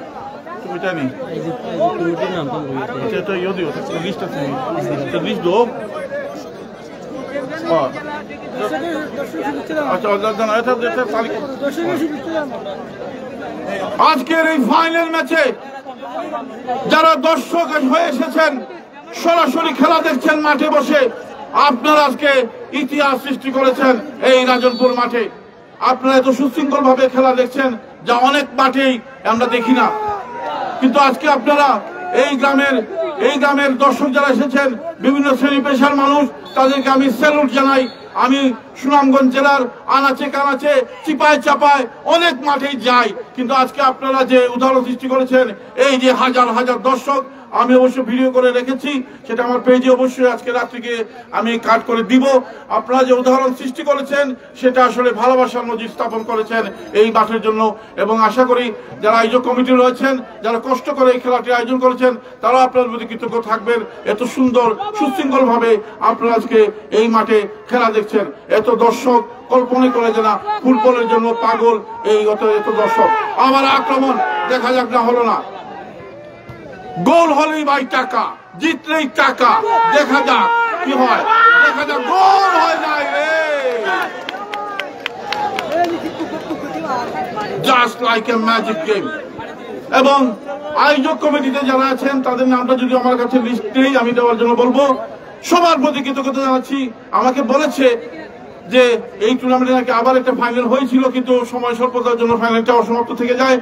আজকের এই ফাইনাল ম্যাচে যারা দর্শক হয়ে এসেছেন, সরাসরি খেলা দেখছেন মাঠে বসে, আপনারা আজকে ইতিহাস সৃষ্টি করেছেন এই রাজনপুর মাঠে। আপনারা এত সুশৃঙ্খল ভাবে খেলা দেখছেন, যা অনেক মাঠেই আমরা দেখি না। কিন্তু আজকে আপনারা এই গ্রামের দর্শক যারা এসেছেন, বিভিন্ন শ্রেণী পেশার মানুষ, তাদেরকে আমি স্যালুট জানাই। আমি সুনামগঞ্জ জেলার আনাচে কানাচে, চিপায় চাপায় অনেক মাঠেই যাই, কিন্তু আজকে আপনারা যে উদাহরণ সৃষ্টি করেছেন, এই যে হাজার হাজার দর্শক, আমি অবশ্য ভিডিও করে রেখেছি, সেটা আমার পেজে অবশ্যই আজকে রাত্রিকে আমি কাট করে দিব। আপনারা যে উদাহরণ সৃষ্টি করেছেন, সেটা আসলে ভালোবাসার নজির স্থাপন করেছেন এই মাঠের জন্য। এবং আশা করি যারা আয়োজক কমিটি রয়েছেন, যারা কষ্ট করে এই খেলাটি আয়োজন করেছেন, তারা আপনার প্রতি কৃতজ্ঞ থাকবেন। এত সুন্দর সুশৃঙ্খল ভাবে আপনারা আজকে এই মাঠে খেলা দেখছেন। এত দর্শক কল্পনা করে যে না, ফুটবলের জন্য পাগল এই এত দর্শক। আবার আক্রমণ, দেখা যাক না হলো না। গোল হলেই ভাই টাকা, জিতলেই টাকা। দেখা যাক কি হয়, দেখা যাক। গোল হয় নাই রে, just like a magic game. এবং আয়োজক কমিটিতে যারা আছেন, তাদের নামটা যদি আমার কাছে লিস্ট নেই, আমি দেওয়ার জন্য বলবো। সবার প্রতি কৃতজ্ঞতা জানাচ্ছি। আমাকে বলেছে যে এই টুর্নামেন্টে নাকি আবার একটা ফাইনাল হয়েছিল, কিন্তু সময় স্বল্পতার জন্য ফাইনালটা অসমাপ্ত থেকে যায়।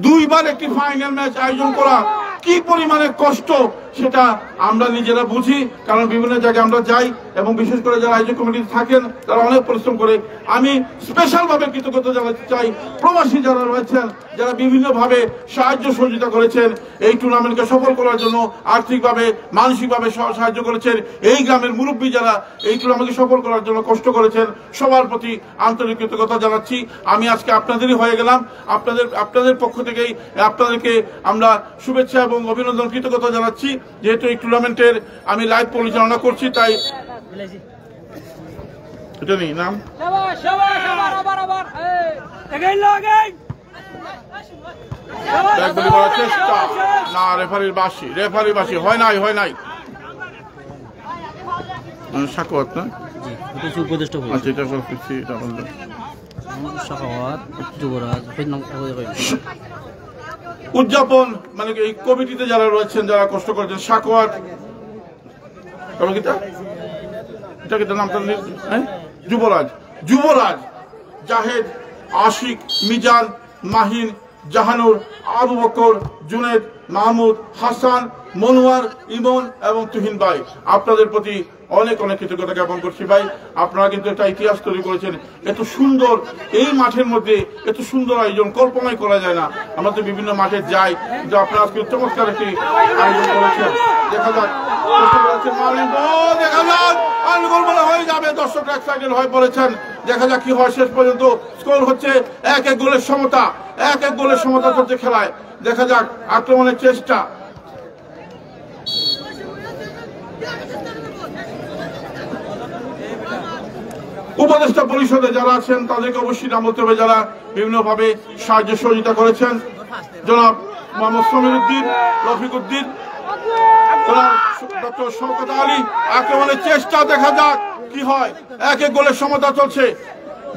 2বার একটি ফাইনাল ম্যাচ আয়োজন করা কি পরিমাণে কষ্ট, সেটা আমরা নিজেরা বুঝি, কারণ বিভিন্ন জায়গায় আমরা যাই এবং বিশেষ করে যারা আয়োজক কমিটিতে থাকেন তারা অনেক পরিশ্রম করে। আমি স্পেশাল ভাবে কৃতজ্ঞতা জানাতে চাই প্রবাসী যারা রয়েছেন, যারা বিভিন্নভাবে সাহায্য সহযোগিতা করেছেন এই টুর্নামেন্টকে সফল করার জন্য, আর্থিকভাবে মানসিকভাবে সাহায্য করেছেন। এই গ্রামের মুরব্বী যারা এই টুর্নামেন্টকে সফল করার জন্য কষ্ট করেছেন, সবার প্রতি আন্তরিক কৃতজ্ঞতা জানাচ্ছি। আমি আজকে আপনাদেরই হয়ে গেলাম, আপনাদের পক্ষ থেকেই আপনাদেরকে আমরা শুভেচ্ছা এবং অভিনন্দন কৃতজ্ঞতা জানাচ্ছি। যেহেতু এই টুর্নামেন্টের আমি লাইভ পরিচালনা করছি, তাই এটা নেই নাম চেষ্টা না, রেফারির বাসি হয় নাই সাকওয়াত না, উপদেষ্টা আচ্ছা এটা করছি, এটা বললো সাখাওয়াত যুবরাজ উদযাপন মানে এই কমিটিতে যারা রয়েছেন, যারা কষ্ট করেছেন, সাকওয়াত এটা নামটা যুবরাজ, জাহেদ, আশিক, মিজান, মাহিন, জাহানুর, আবু বকর, জুনেদ, মাহমুদ, হাসান, মনোয়ার, ইমন এবং তুহিন ভাই, আপনাদের প্রতি অনেক কৃতজ্ঞতা জ্ঞাপন করছি ভাই। আপনারা কিন্তু একটা ইতিহাস তৈরি করেছেন। এত সুন্দর এই মাঠের মধ্যে এত সুন্দর আয়োজন কল্পনাই করা যায় না। আমরা তো বিভিন্ন মাঠে যাই, কিন্তু আপনারা আজকে চমৎকার একটি আয়োজন করেছেন। দেখা যাক হয়ে যাবে, দর্শকরা এক্সাইটেড হয়ে পড়েছেন। দেখা যাক কি হয় শেষ পর্যন্ত। স্কোর হচ্ছে 1-1 গোলের সমতা, 1-1 গোলের সমতা চলছে খেলায়। দেখা যাক আক্রমণের চেষ্টা। উপদেষ্টা পরিষদে যারা আছেন তাদেরকে অবশ্যই নাম বলতে হবে, যারা বিভিন্নভাবে সাহায্য সহযোগিতা করেছেন। জনাব মোহাম্মদ সমীর উদ্দিন, রফিক উদ্দিন, ডক্টর শওকত আলী। আক্রমণের চেষ্টা, দেখা যাক কি হয়। 1-1 গোলের সমতা চলছে।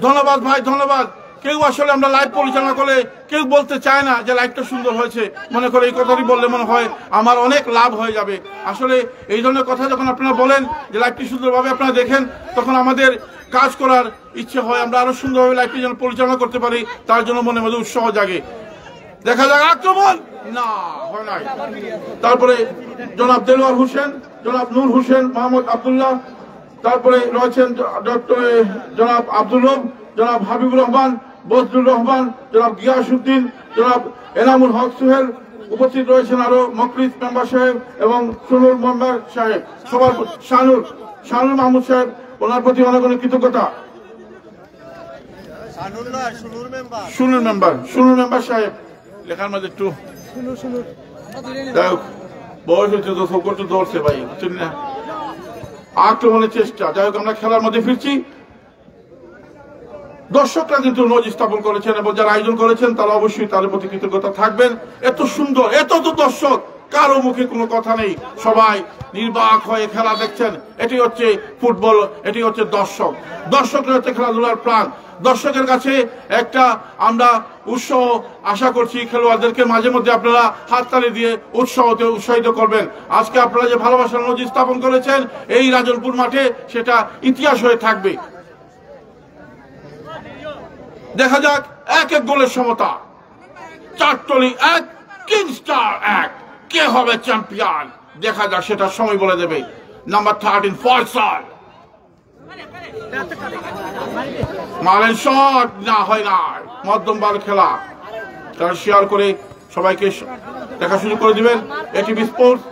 ধন্যবাদ ভাই, ধন্যবাদ। কেউ আসলে আমরা লাইভ পরিচালনা করলে কেউ বলতে চায় না যে লাইভটা সুন্দর হয়েছে, মনে করে এই কথাটি বললে মনে হয় আমার অনেক লাভ হয়ে যাবে। আসলে এই ধরনের কথা যখন আপনারা বলেন যে লাইভটি সুন্দরভাবে আপনারা দেখেন, তখন আমাদের কাজ করার ইচ্ছে হয়, আমরা আরো সুন্দরভাবে লাইভটি যেন পরিচালনা করতে পারি, তার জন্য মনে মধ্যে উৎসাহ জাগে। দেখা যাক আক্রমণ, না হয় নাই। তারপরে জনাব দেলোয়ার হোসেন, জনাব নূর হোসেন, মোহাম্মদ আব্দুল্লাহ, তারপরে রয়েছেন জনাব আব্দুল রব, জনাব হাবিবুর রহমান, বজলুর রহমান, জনাব গিয়াসউদ্দিন, জনাব এনামুল হক সোহেল। উপস্থিত রয়েছেন আরো মকলিস মেম্বার সাহেব এবং সুনুর মেম্বার সাহেব, সবার শানুর মাহমুদ সাহেব, ওনার প্রতি অনেক কৃতজ্ঞতা। সুনুর মেম্বার সাহেব লেখার মধ্যে একটু বয়স হচ্ছে তো সব করতে ধরছে ভাই, বুঝছেন না। আক্রমণের চেষ্টা, যাই হোক আমরা খেলার মধ্যে ফিরছি। দর্শকরা কিন্তু নজির স্থাপন করেছেন এবং যারা আয়োজন করেছেন তারা অবশ্যই তাদের প্রতি কৃতজ্ঞতা থাকবেন। এত সুন্দর, এত তো দর্শক, কারো মুখে কোনো কথা নেই, সবাই নির্বাক হয়ে খেলা দেখছেন। এটি হচ্ছে ফুটবল, এটি হচ্ছে দর্শক। দর্শকরা হচ্ছে খেলাধুলার প্রাণ। দর্শকের কাছে একটা আমরা উৎসাহ আশা করছি, খেলোয়াড়দেরকে মাঝে মধ্যে আপনারা হাততালি দিয়ে উৎসাহিত করবেন। আজকে আপনারা যে ভালোবাসার নজির স্থাপন করেছেন এই রাজনপুর মাঠে, সেটা ইতিহাস হয়ে থাকবে। দেখা যাক 1-1 গোলের সমতা। চারটলি 1, কিংস্টার 1। কে হবে চ্যাম্পিয়ন দেখা যাক, সেটা সময় বলে দেবে। নাম্বার 13 ফয়সাল, মারেন শট, না হয় না। মধ্যম বল খেলা, তারা শেয়ার করে সবাইকে দেখা শুরু করে দিবেন। এটিভি স্পোর্টস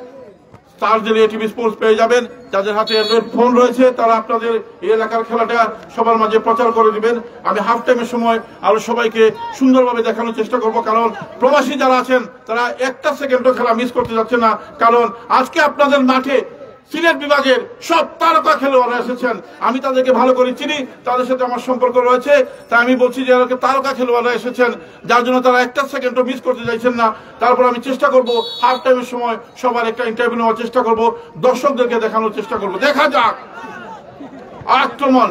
চার্জ দিলে এটিভি স্পোর্টস পেয়ে যাবেন। যাদের হাতে অ্যান্ড্রয়েড ফোন রয়েছে তারা আপনাদের এই এলাকার খেলাটা সবার মাঝে প্রচার করে দিবেন। আমি হাফ টাইমের সময় আরো সবাইকে সুন্দরভাবে দেখানোর চেষ্টা করব, কারণ প্রবাসী যারা আছেন তারা একটা সেকেন্ডও খেলা মিস করতে যাচ্ছে না। কারণ আজকে আপনাদের মাঠে সিলেট বিভাগের সব তারকা খেলোয়াড়রা এসেছেন। আমি তাদেরকে ভালো করে চিনি, তাদের সাথে আমার সম্পর্ক রয়েছে, তাই আমি বলছি যে তারকা খেলোয়াড়রা এসেছেন, যার জন্য তারা একটা সেকেন্ডও মিস করতে চাইছেন না। তারপর আমি চেষ্টা করব হাফ টাইমের সময় সবার একটা ইন্টারভিউ নেওয়ার চেষ্টা করব, দর্শকদেরকে দেখানোর চেষ্টা করব। দেখা যাক আক্রমণ,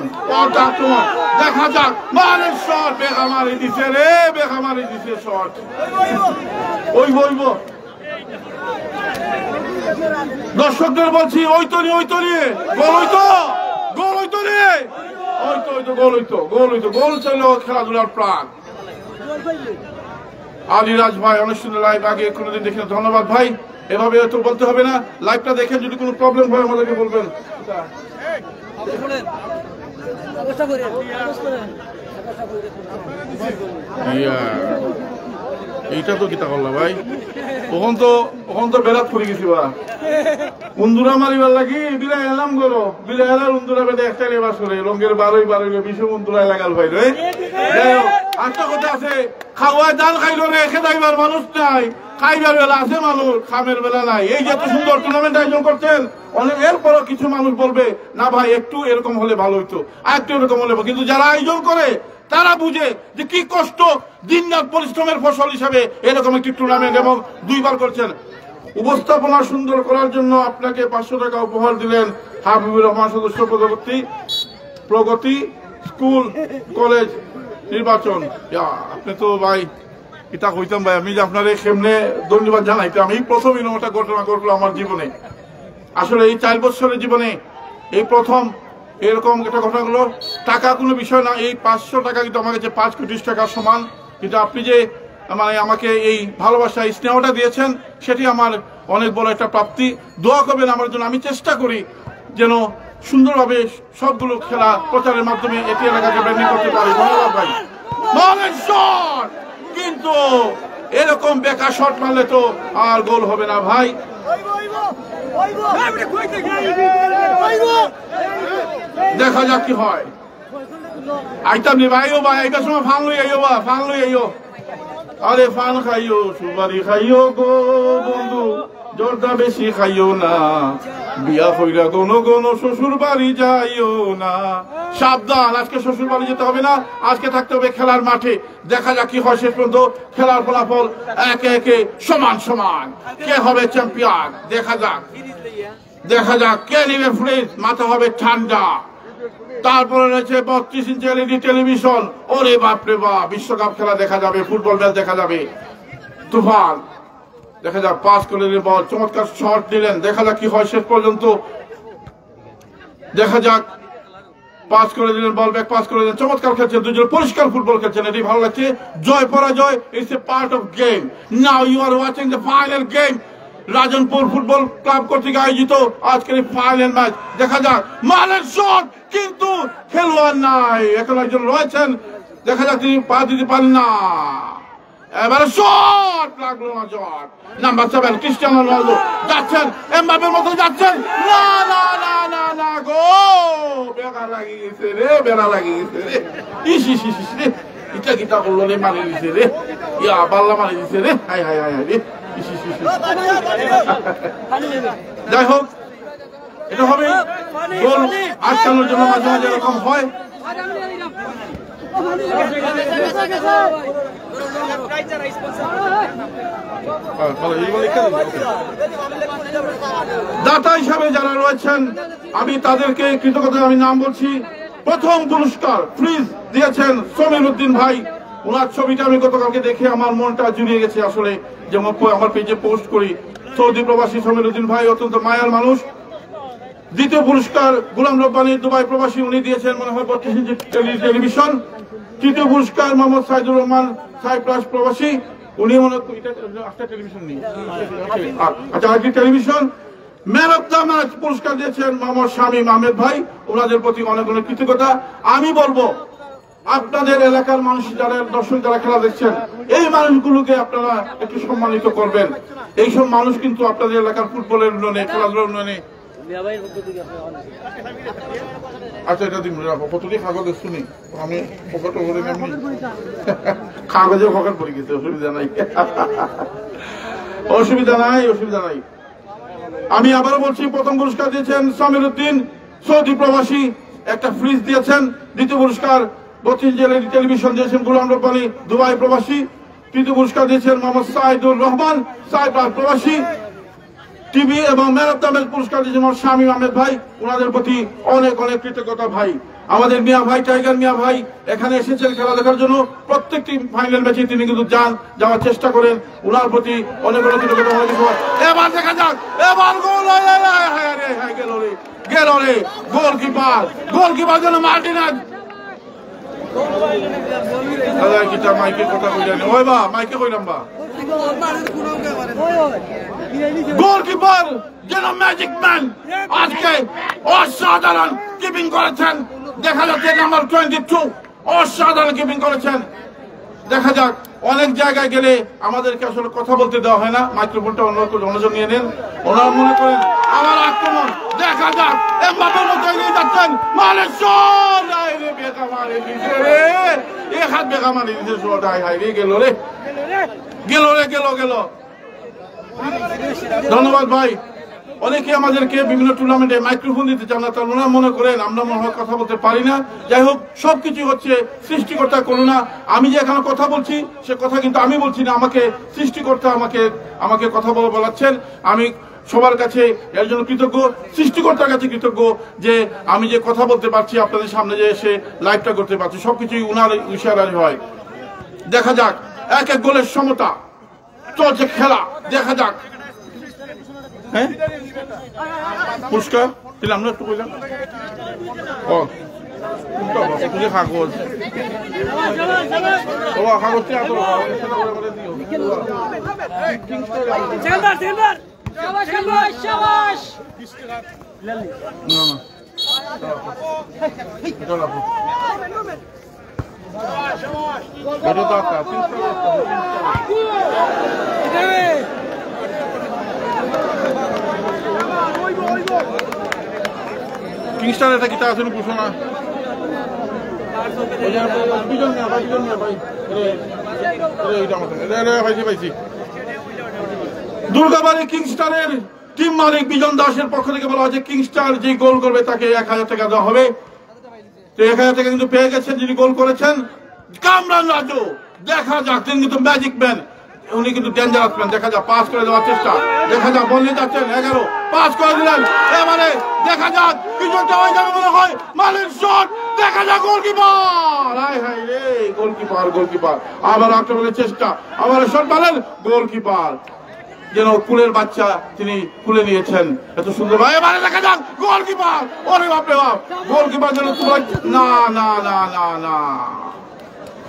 দেখা যাক। মারের শট, বেগামারি দিছে রে, বেগামারি দিছে শট। ওই বলবো দর্শকদের বলছি, গোল ছিল খেলাধুলার প্রাণ। আলিরাজ ভাই অনেক সুন্দর লাইভ, আগে কোনোদিন দেখি। ধন্যবাদ ভাই। এভাবে তো বলতে হবে না। লাইভটা দেখে যদি কোনো প্রবলেম হয় আমাদেরকে বলবেন। এইটা তো কিতা করলা ভাই, ওখান তো বেড়াত করে গেছি বা উন্দুরা মারিবার লাগি বিলা এলাম করো, বিলা এলার উন্দুরা বেদে একটা লেবাস করে লঙ্গের 12 বিশু উন্দুরা লাগাল ভাই রে। একটা কথা আছে, খাওয়ায় দান খাইলো রে খেদাইবার মানুষ নাই, খাইবার বেলা আছে মানুষ, খামের বেলা নাই। এই যে এত সুন্দর টুর্নামেন্ট আয়োজন করছেন, অনেক এরপরও কিছু মানুষ বলবে না ভাই একটু এরকম হলে ভালো হইতো, আর একটু এরকম হলে, কিন্তু যারা আয়োজন করে তারা বুঝে যে কি কষ্ট, দিন রাত পরিশ্রমের ফসল হিসাবে এরকম একটি টুর্নামেন্ট এবং 2বার করছেন। উপস্থাপনা সুন্দর করার জন্য আপনাকে 500 টাকা উপহার দিলেন হাবিবুর রহমান, সদস্য প্রগতি স্কুল কলেজ নির্বাচন। আপনি তো ভাই এটা কইতাম ভাই, আমি যে আপনার কেমনে ধন্যবাদ জানাইতাম। এই প্রথম এরকম ঘটনা ঘটলো আমার জীবনে, আসলে এই 4 বছরের জীবনে এই প্রথম এরকম একটা ঘটনা হলো। টাকা কোনো বিষয় না, এই 500 টাকা কিন্তু আমার কাছে 5 কোটি টাকার সমান। কিন্তু আপনি যে মানে আমাকে এই ভালোবাসা, এই স্নেহটা দিয়েছেন, সেটি আমার অনেক বড় একটা প্রাপ্তি। দোয়া করবেন আমার জন্য, আমি চেষ্টা করি যেন সুন্দরভাবে সবগুলো খেলা প্রচারের মাধ্যমে এটি এলাকাকে ব্র্যান্ডিং করতে পারি। ধন্যবাদ ভাই। কিন্তু এরকম বেকার শট মারলে তো আর গোল হবে না ভাই। দেখা যাক কি হয়। আইতাম নি ভাইও ভাই, এইটার সময় ফান লই আইও বা, ফান লই আইও। আরে ফান খাইও, সুপারি খাইও গো বন্ধু, জর্দা বেশি খাইও না, বিয়া হইরা কোনো কোনো শ্বশুর বাড়ি যাইও না। সাবধান, আজকে শ্বশুর বাড়ি যেতে হবে না, আজকে থাকতে হবে খেলার মাঠে। দেখা যাক কি হয় শেষ পর্যন্ত। খেলার ফলাফল একে একে সমান সমান, কে হবে চ্যাম্পিয়ন দেখা যাক কে নিবে ফ্রিজ, মাথা হবে ঠান্ডা। তারপরে রয়েছে 32 ইঞ্চি LED টেলিভিশন। ওরে বাপরে বাপ, বিশ্বকাপ খেলা দেখা যাবে, ফুটবল ম্যাচ দেখা যাবে। তুফান দেখা যাক, পাস করে দিলেন বল, চমৎকার শট দিলেন। দেখা যাক কি হয় শেষ পর্যন্ত। দেখা যাক, পাস করে দিলেন বল, ব্যাক পাস করে দিলেন। চমৎকার খেলছেন দুজন, পরিষ্কার ফুটবল খেলছেন, এটি ভালো লাগছে। জয় পরাজয় it's a part of game. Now you are watching the final game. Rajanpur football club কর্তৃক আয়োজিত আজকের এই ফাইনাল ম্যাচ। দেখা যাক, মালের শট, কিন্তু খেলোয়াড় নাই। এখন একজন রয়েছেন, দেখা যাক তিনি পা দিতে পারেন না। এবারে শট লাগলো না, শট নাম্বার 7 ক্রিস্টিয়ানো রোনালদো যাচ্ছেন, এমবাপ্পের মতো যাচ্ছেন, না না না না না গো, বেড়া লাগি গেছে রে, বেড়া লাগি গেছে রে। ইস ইস ইস রে, ইটা কিটা করলো রে, মারি দিছে রে, ইয়া বাল্লা মারি দিছে রে, হাই হাই হাই রে। যাই হোক, এটা হবে গোল আটকানোর জন্য মাঝে মাঝে এরকম হয়। দাতা হিসাবে যারা রয়েছেন আমি তাদেরকে কৃতজ্ঞতা, আমি নাম বলছি। প্রথম পুরস্কার ফ্রিজ দিয়েছেন সমীর উদ্দিন ভাই। ওনার ছবিটা আমি গতকালকে দেখে আমার মনটা জুড়িয়ে গেছে। আসলে যেমন আমার পেজে পোস্ট করি, সৌদি প্রবাসী সমীর উদ্দিন ভাই অত্যন্ত মায়ার মানুষ। দ্বিতীয় পুরস্কার গোলাম রব্বানী দুবাই প্রবাসী, উনি দিয়েছেন মনে হয় 32 ইঞ্চি টেলিভিশন। তৃতীয় পুরস্কার মোহাম্মদ সাইদুর রহমান সাইপ্রাস প্রবাসী, উনি মনে হয় টেলিভিশন নেই, আচ্ছা আরেকটি television. Man of the match পুরস্কার দিয়েছেন মোহাম্মদ শামীম আহমেদ ভাই, ওনাদের প্রতি অনেক অনেক কৃতজ্ঞতা। আমি বলবো আপনাদের এলাকার মানুষ যারা দর্শক যারা খেলা দেখছেন, এই মানুষগুলোকে আপনারা একটু সম্মানিত করবেন। এইসব মানুষ কিন্তু আপনাদের এলাকার ফুটবলের উন্নয়নে, খেলাধুলার উন্নয়নে। আচ্ছা এটা দিন কতটি কাগজে শুনি, আমি কাগজে পকেট পড়ে গেছে, অসুবিধা নাই, অসুবিধা নাই, অসুবিধা নাই। আমি আবারও বলছি, প্রথম পুরস্কার দিয়েছেন সমীর উদ্দিন সৌদি প্রবাসী, একটা ফ্রিজ দিয়েছেন। দ্বিতীয় পুরস্কার 32 ইঞ্চি LED টেলিভিশন দিয়েছেন গোলাম রব্বানী দুবাই প্রবাসী। তৃতীয় পুরস্কার দিয়েছেন মোহাম্মদ সাইদুর রহমান সাইপ্রাস প্রবাসী টিভি, এবং ম্যান অফ দ্য ম্যাচ পুরস্কার দিয়েছেন মোহাম্মদ শামীম আহমেদ ভাই, ওনাদের প্রতি অনেক অনেক কৃতজ্ঞতা ভাই। আমাদের মিয়া ভাই, টাইগার মিয়া ভাই এখানে এসেছেন খেলা দেখার জন্য, প্রত্যেকটি ফাইনাল ম্যাচে তিনি কিন্তু যাওয়ার চেষ্টা করেন, ওনার প্রতি অনেক অনেক কৃতজ্ঞতা। এবার দেখা যাক, এবার গোল গেল রে, গোলকিপার যেন মার্টিনেজ। মাইকে কথা কইলেন, ওই বা মাইকে কইলাম বা গোলকিপার যেন ম্যাজিক ম্যান আজকে অসাধারণ কিপিং করেছেন। দেখা যাচ্ছে নাম্বার 22 অসাধারণ কিপিং করেছেন। দেখা যাক, অনেক জায়গায় গেলে আমাদেরকে আসলে কথা বলতে দেওয়া হয় না, মাইক্রোফোনটা অন্যজন নিয়ে নেন। ওনারা মনে করেন আমার আক্রমণ, দেখা যাক এমবাপ্পের মতো এগিয়ে যাচ্ছেন। মানে শট রে বেকা মারি দিছে রে, এক হাত বেকা মারি দিছে, শট হাই রে গেল রে, গেল। ধন্যবাদ ভাই। অনেকে আমাদেরকে বিভিন্ন টুর্নামেন্টে মাইক্রোফোন দিতে চান না, তার মনে করেন আমরা মনে হয় কথা বলতে পারি না। যাই হোক, সবকিছু হচ্ছে সৃষ্টিকর্তা করুণা। আমি যে এখানে কথা বলছি সে কথা কিন্তু আমি বলছি না, আমাকে সৃষ্টিকর্তা আমাকে কথা বলাচ্ছেন। আমি সবার কাছে এর জন্য কৃতজ্ঞ, সৃষ্টিকর্তার কাছে কৃতজ্ঞ যে আমি যে কথা বলতে পারছি, আপনাদের সামনে যে এসে লাইভটা করতে পারছি, সবকিছুই উনার ইশারায় হয়। দেখা যাক, এক গোলের সমতা চলছে খেলা, দেখা যাক। হ্যাঁ, পুরস্কার দিলাম না, একটু বললাম কাগজ কিংস্টার এটা কি তার জন্য পুষো না। দুর্গাবাড়ি কিংস্টারের টিম মালিক বিজন দাসের পক্ষ থেকে বলা হয়েছে কিংস্টার যে গোল করবে তাকে 1000 টাকা দেওয়া হবে। তো 1000 টাকা কিন্তু পেয়ে গেছেন যিনি গোল করেছেন, কামরান রাজু। দেখা যাক, তিনি কিন্তু ম্যাজিক ম্যান, উনি কিন্তু ডেঞ্জারাস ম্যান। দেখা যাক, পাস করে দেওয়ার চেষ্টা, দেখা যাক, বল নিয়ে যাচ্ছেন 11, পাস করে দিলেন। এবারে দেখা যাক কিছুটা হয়ে যাবে মনে হয়, মালের শট, দেখা যাক গোলকিপার, হাই হাই রে, গোলকিপার আবার আক্রমণের চেষ্টা, আবার শট মারেন, গোলকিপার যেন কুলের বাচ্চা তিনি খুলে নিয়েছেন এত সুন্দর ভাই। এবারে দেখা যাক গোলকিপার, ওরে বাপরে বাপ, গোলকিপার যেন না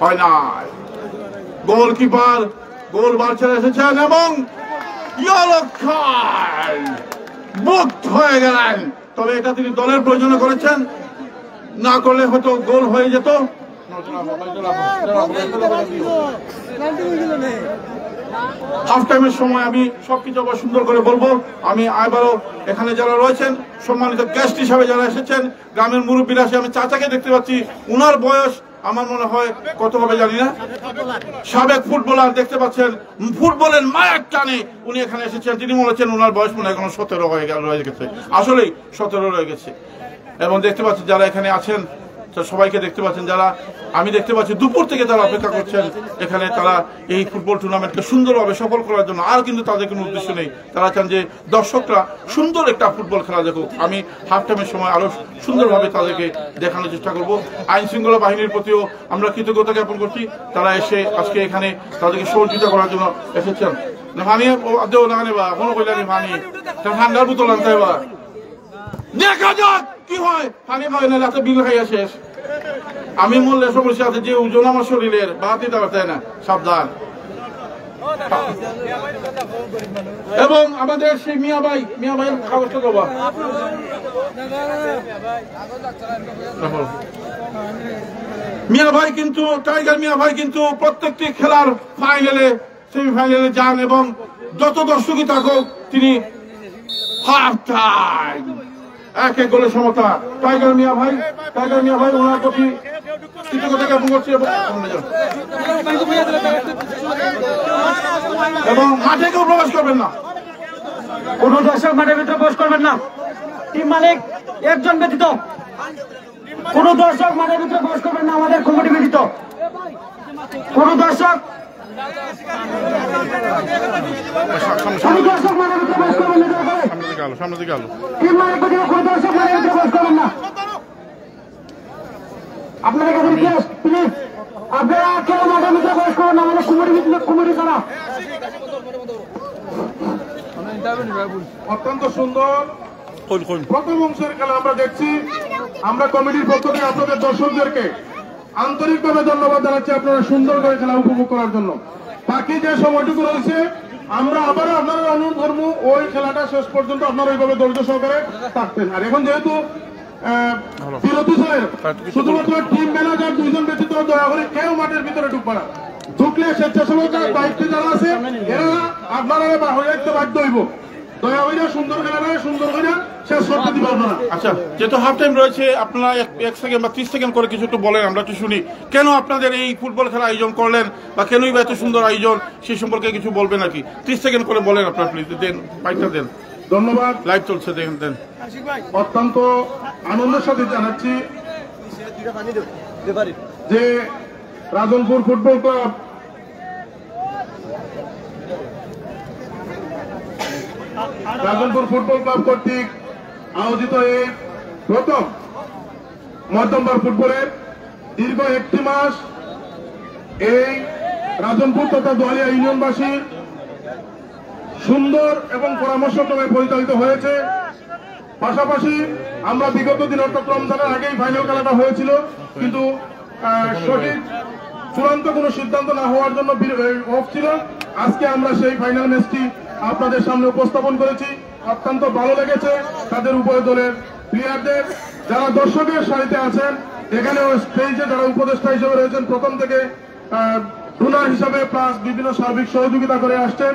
হয় না, গোলকিপার গোল বার ছেড়ে এসেছেন এবং ইয়েলো কার্ড, মুক্ত হয়ে গেলেন। তবে এটা তিনি দলের প্রয়োজনে করেছেন, না করলে হয়তো গোল হয়ে যেত। হাফ টাইমের সময় আমি সবকিছু আবার সুন্দর করে বলবো। আমি আবারও এখানে যারা রয়েছেন সম্মানিত গেস্ট হিসাবে যারা এসেছেন, গ্রামের মুরব্বীরা আসে, আমি চাচাকে দেখতে পাচ্ছি, উনার বয়স আমার মনে হয় কত হবে জানি না, সাবেক ফুটবলার দেখতে পাচ্ছেন, ফুটবলের মায়ের টানে উনি এখানে এসেছেন। তিনি বলেছেন উনার বয়স মনে হয় এখনো 17 রয়ে গেছে, আসলেই 17 রয়ে গেছে। এবং দেখতে পাচ্ছেন যারা এখানে আছেন সবাইকে দেখতে পাচ্ছেন, যারা আমি দেখতে পাচ্ছি দুপুর থেকে তারা অপেক্ষা করছেন এখানে, তারা এই ফুটবল টুর্নামেন্টকে সুন্দরভাবে সফল করার জন্য। আর কিন্তু তাদের কোনো উদ্দেশ্য নেই, তারা চান যে দর্শকরা সুন্দর একটা ফুটবল খেলা দেখুক। আমি হাফ টাইমের সময় আরো সুন্দরভাবে তাদেরকে দেখানোর চেষ্টা করব। আইন শৃঙ্খলা বাহিনীর প্রতিও আমরা কৃতজ্ঞতা জ্ঞাপন করছি, তারা এসে আজকে এখানে তাদেরকে সহযোগিতা করার জন্য এসেছেন। ভানি বা কোনো কইলানি ভানি ঠান্ডার বোতল আনতে বা দেখা যাক কি হয়। পানি খাই না, রাতে বিল খাইয়া শেষ। আমি মূল্যে সমস্যা আছে, যে ওজন আমার শরীরের বাতি দেওয়া যায় না, সাবধান। এবং আমাদের সেই মিয়া ভাইয়ের কাগজটা দেবা, মিয়া ভাই কিন্তু, টাইগার মিয়া ভাই কিন্তু প্রত্যেকটি খেলার ফাইনালে সেমিফাইনালে যান এবং যত দর্শকই থাকুক তিনি হাফ টাইম 1-1 গোলের সমতা। টাইগার মিয়া ভাই ওনার প্রতি কৃতজ্ঞতা জ্ঞাপন করছি। এবং মাঠে কেউ প্রবেশ করবেন না, কোন দর্শক মাঠের ভিতরে প্রবেশ করবেন না, টিম মালিক একজন ব্যতীত কোন দর্শক মাঠের ভিতরে প্রবেশ করবেন না, আমাদের কমিটি ব্যতীত কোন দর্শক সামনে দিকে আলো, টিম মালিক ব্যতীত কোন দর্শক মাঠের ভিতরে প্রবেশ করবেন না। আপনাদের কাছে রিকোয়েস্ট, প্লিজ আপনারা কেউ মাঠের ভিতরে প্রবেশ করবেন না, আমাদের কমিটি ছাড়া। অত্যন্ত সুন্দর প্রথম অংশের খেলা আমরা দেখছি। আমরা কমিটির পক্ষ থেকে আপনাদের দর্শকদেরকে আন্তরিকভাবে ধন্যবাদ জানাচ্ছি আপনারা সুন্দর করে খেলা উপভোগ করার জন্য। বাকি যে সময়টুকু রয়েছে আমরা আবার আপনারা অনুরোধ করবো ওই খেলাটা শেষ পর্যন্ত আপনারা ওইভাবে ধৈর্য সহকারে থাকতেন। আর এখন যেহেতু বিরতি চলে, শুধুমাত্র টিম ম্যানেজার 2 জন ব্যতীত দয়া করে কেউ মাঠের ভিতরে ঢুকবে না। ঢুকলে স্বেচ্ছাসেবকের দায়িত্বে যারা আছে এরা আপনারা হয়ে যেতে বাধ্য হইব। দয়া করে সুন্দর খেলাটা সুন্দর করে শেষ করতে দিতে পারবো না। আচ্ছা, যেহেতু হাফ টাইম রয়েছে, আপনারা 1 সেকেন্ড বা 30 সেকেন্ড করে কিছু একটু বলেন, আমরা একটু শুনি। কেন আপনাদের এই ফুটবল খেলা আয়োজন করলেন বা কেনই বা এত সুন্দর আয়োজন, সেই সম্পর্কে কিছু বলবেন নাকি? 30 সেকেন্ড করে বলেন আপনার, প্লিজ দেন, পাইটা দেন। ধন্যবাদ। লাইভ চলছে, দেখেন দেন। অত্যন্ত আনন্দের সাথে জানাচ্ছি যে রাজনপুর ফুটবল ক্লাব কর্তৃক আয়োজিত এই প্রথম মধ্যমবার ফুটবলের দীর্ঘ 1 মাস এই রাজনপুর তথা দোয়ালিয়া ইউনিয়নবাসীর সুন্দর এবং পরামর্শক্রমে পরিচালিত হয়েছে। পাশাপাশি আমরা বিগত দিন অর্থাৎ রমজানের আগেই ফাইনাল খেলাটা হয়েছিল, কিন্তু সঠিক চূড়ান্ত কোনো সিদ্ধান্ত না হওয়ার জন্য অফ ছিল। আজকে আমরা সেই ফাইনাল ম্যাচটি আপনাদের সামনে উপস্থাপন করেছি। অত্যন্ত ভালো লেগেছে তাদের উভয় দলের প্লেয়ারদের, যারা দর্শকের সারিতে আছেন, এখানে স্টেজে যারা উপদেষ্টা হিসেবে রয়েছেন, প্রথম থেকে ডোনার হিসাবে প্লাস বিভিন্ন সার্বিক সহযোগিতা করে আসছেন,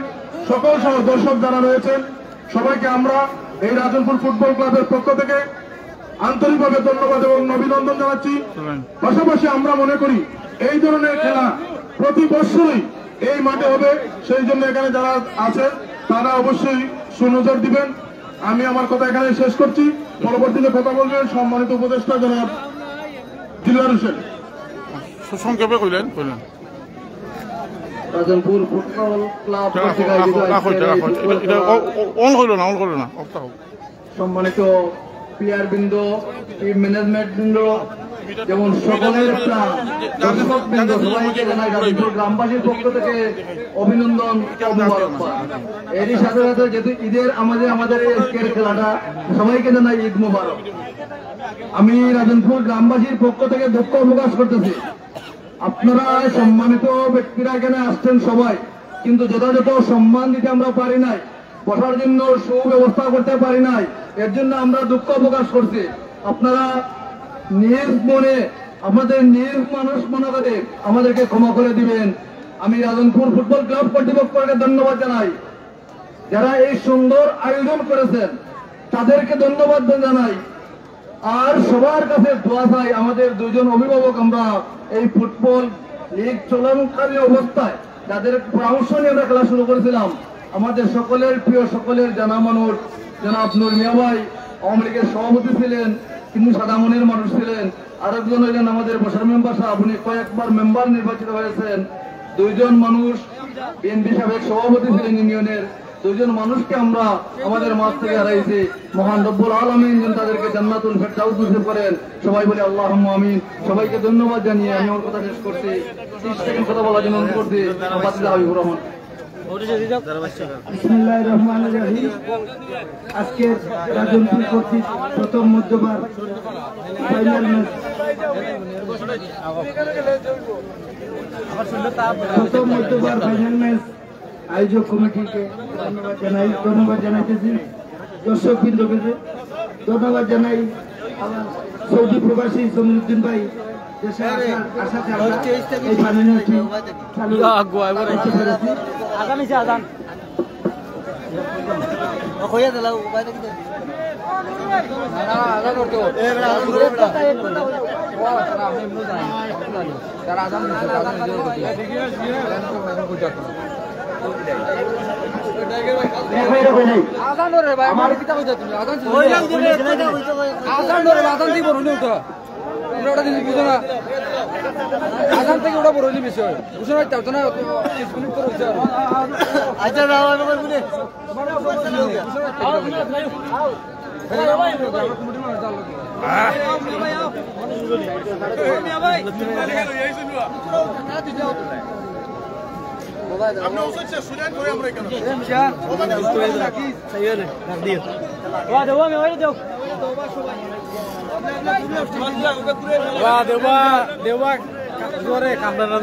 সকল সহ দর্শক যারা রয়েছেন, সবাইকে আমরা এই রাজনপুর ফুটবল ক্লাবের পক্ষ থেকে আন্তরিকভাবে ধন্যবাদ এবং অভিনন্দন জানাচ্ছি। পাশাপাশি আমরা মনে করি এই ধরনের খেলা প্রতি বছরই এই মাঠে হবে, সেই জন্য এখানে যারা আছেন তারা অবশ্যই সুনজর দিবেন। আমি আমার কথা এখানে শেষ করছি, পরবর্তীতে কথা বলবেন সম্মানিত উপদেষ্টা জনাব দিলওয়ার হোসেন। সংক্ষেপে কইলেন। রাজনপুর ফুটবল ক্লাব সম্মানিত প্লেয়ার বৃন্দ, টিম ম্যানেজমেন্ট বৃন্দ, যেমন সকলের প্রাণ দর্শক বৃন্দ, সবাইকে জানাই রাজনপুর গ্রামবাসীর পক্ষ থেকে অভিনন্দন ও মোবারকবাদ। এরই সাথে সাথে যেহেতু ঈদের আমাদের এই আজকের খেলাটা, সবাইকে জানাই ঈদ মোবারক। আমি রাজনপুর গ্রামবাসীর পক্ষ থেকে দুঃখ প্রকাশ করতেছি, আপনারা সম্মানিত ব্যক্তিরা এখানে আসছেন সবাই, কিন্তু যথাযথ সম্মান দিতে আমরা পারি নাই, বসার জন্য সুব্যবস্থা করতে পারি নাই, এর জন্য আমরা দুঃখ প্রকাশ করছি। আপনারা নিজ মনে, আমাদের নিজ মানুষ মনে করে আমাদেরকে ক্ষমা করে দিবেন। আমি রাজনপুর ফুটবল ক্লাব কর্তৃপক্ষকে ধন্যবাদ জানাই, যারা এই সুন্দর আয়োজন করেছেন তাদেরকে ধন্যবাদ জানাই। আর সবার কাছে দোয়া চাই, আমাদের 2 জন অভিভাবক আমরা এই ফুটবল লিগ চলনকালীন অবস্থায় যাদের পরামর্শ নিয়ে আমরা খেলা শুরু করেছিলাম, আমাদের সকলের প্রিয়, সকলের জানা মানুষ জনাব নূর মিয়া ভাই আওয়ামী লীগের সভাপতি ছিলেন, কিন্তু সাদা মনের মানুষ ছিলেন। আরেকজন হইলেন আমাদের বসার মেম্বার সাহেব, উনি কয়েকবার মেম্বার নির্বাচিত হয়েছেন। 2 জন মানুষ বিএনপি সাবেক সভাপতি ছিলেন ইউনিয়নের। 2 জন মানুষকে আমরা আমাদের মাঝ থেকে হারাইছি। মহান রব্বুল আলামিন যেন তাদেরকে জান্নাতুল ফেরদাউস নসিব করেন। সবাই বলে আল্লাহুম্মা আমিন। সবাইকে ধন্যবাদ জানিয়ে আমি আমার কথা শেষ করছি। 30 সেকেন্ড কথা বলার জন্য অনুরোধ করছি। হাবিবুর রহমান। বিসমিল্লাহির রহমানির রহিম। আজকে রাজনপুর কর্তৃক প্রথম মধ্যবার ফাইনাল ম্যাচ, প্রথম মধ্যবার ফাইনাল ম্যাচ আয়োজক কমিটিকে ধন্যবাদ জানাইতেছি। দর্শক বৃন্দকে ধন্যবাদ জানাই। সৌদি প্রবাসী জমিউদ্দিন ভাই দেশে আসাতে আমরা এই ফাইনাল ম্যাচটি চালু করতে পেরেছি। আগামী আজান হইয়া দিলাম বাইরে কি আজান করতে হবে তারা আজান দিতে আজান রে ভাই আমার কিতা কইতা তুমি আজান হইলাম যে আজান রে আজান দি বড় নিউটা তোমরা ওটা দিন বুঝো না আজান থেকে ওটা বড় নি বিষয় বুঝো না তাও না স্কুল করে হইছে আচ্ছা যাও আমি বলে আপনি ওসব সুজান করে আমরা এখানে দেবা দেবা জোরে কামড়া না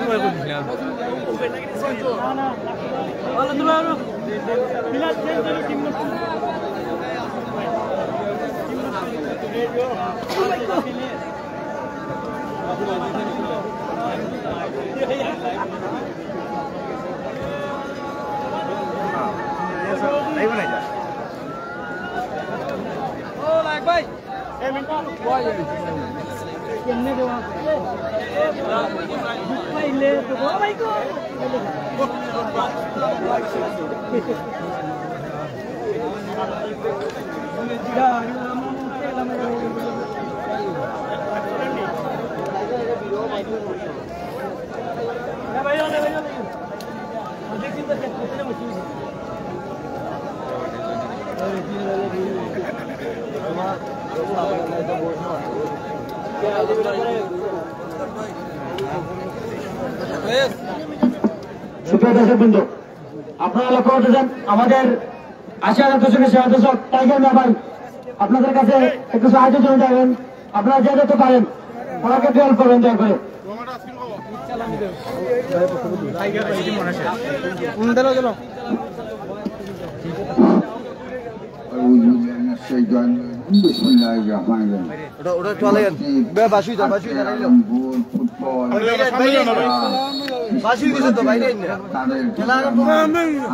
সুপ্রিয় দর্শকবৃন্দ, আপনারা লক্ষ্য করতেছেন আমাদের 80,000 দর্শকের সেবা দর্শক টাইগার মেহমান আপনাদের কাছে একটু সাহায্য জন্য যাবেন। আপনারা যে যেতে পারেন ওনাকে একটু হেল্প করবেন দয়া করে।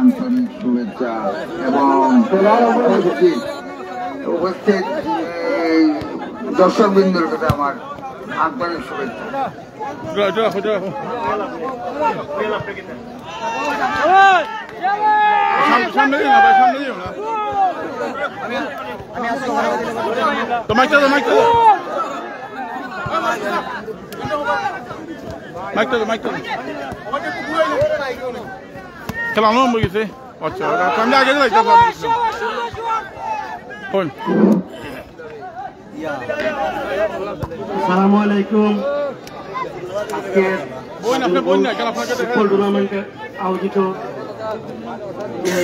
আন্তরিক শুভেচ্ছা এবং উপস্থিত দর্শকবৃন্দর কাছে আমার আন্তরিক শুভেচ্ছা। খেলা আরম্ভ হয়ে গেছে। আচ্ছা আমি আগে আসসালামু আলাইকুম। আজকে ফুটবল টুর্নামেন্টে আয়োজিত যে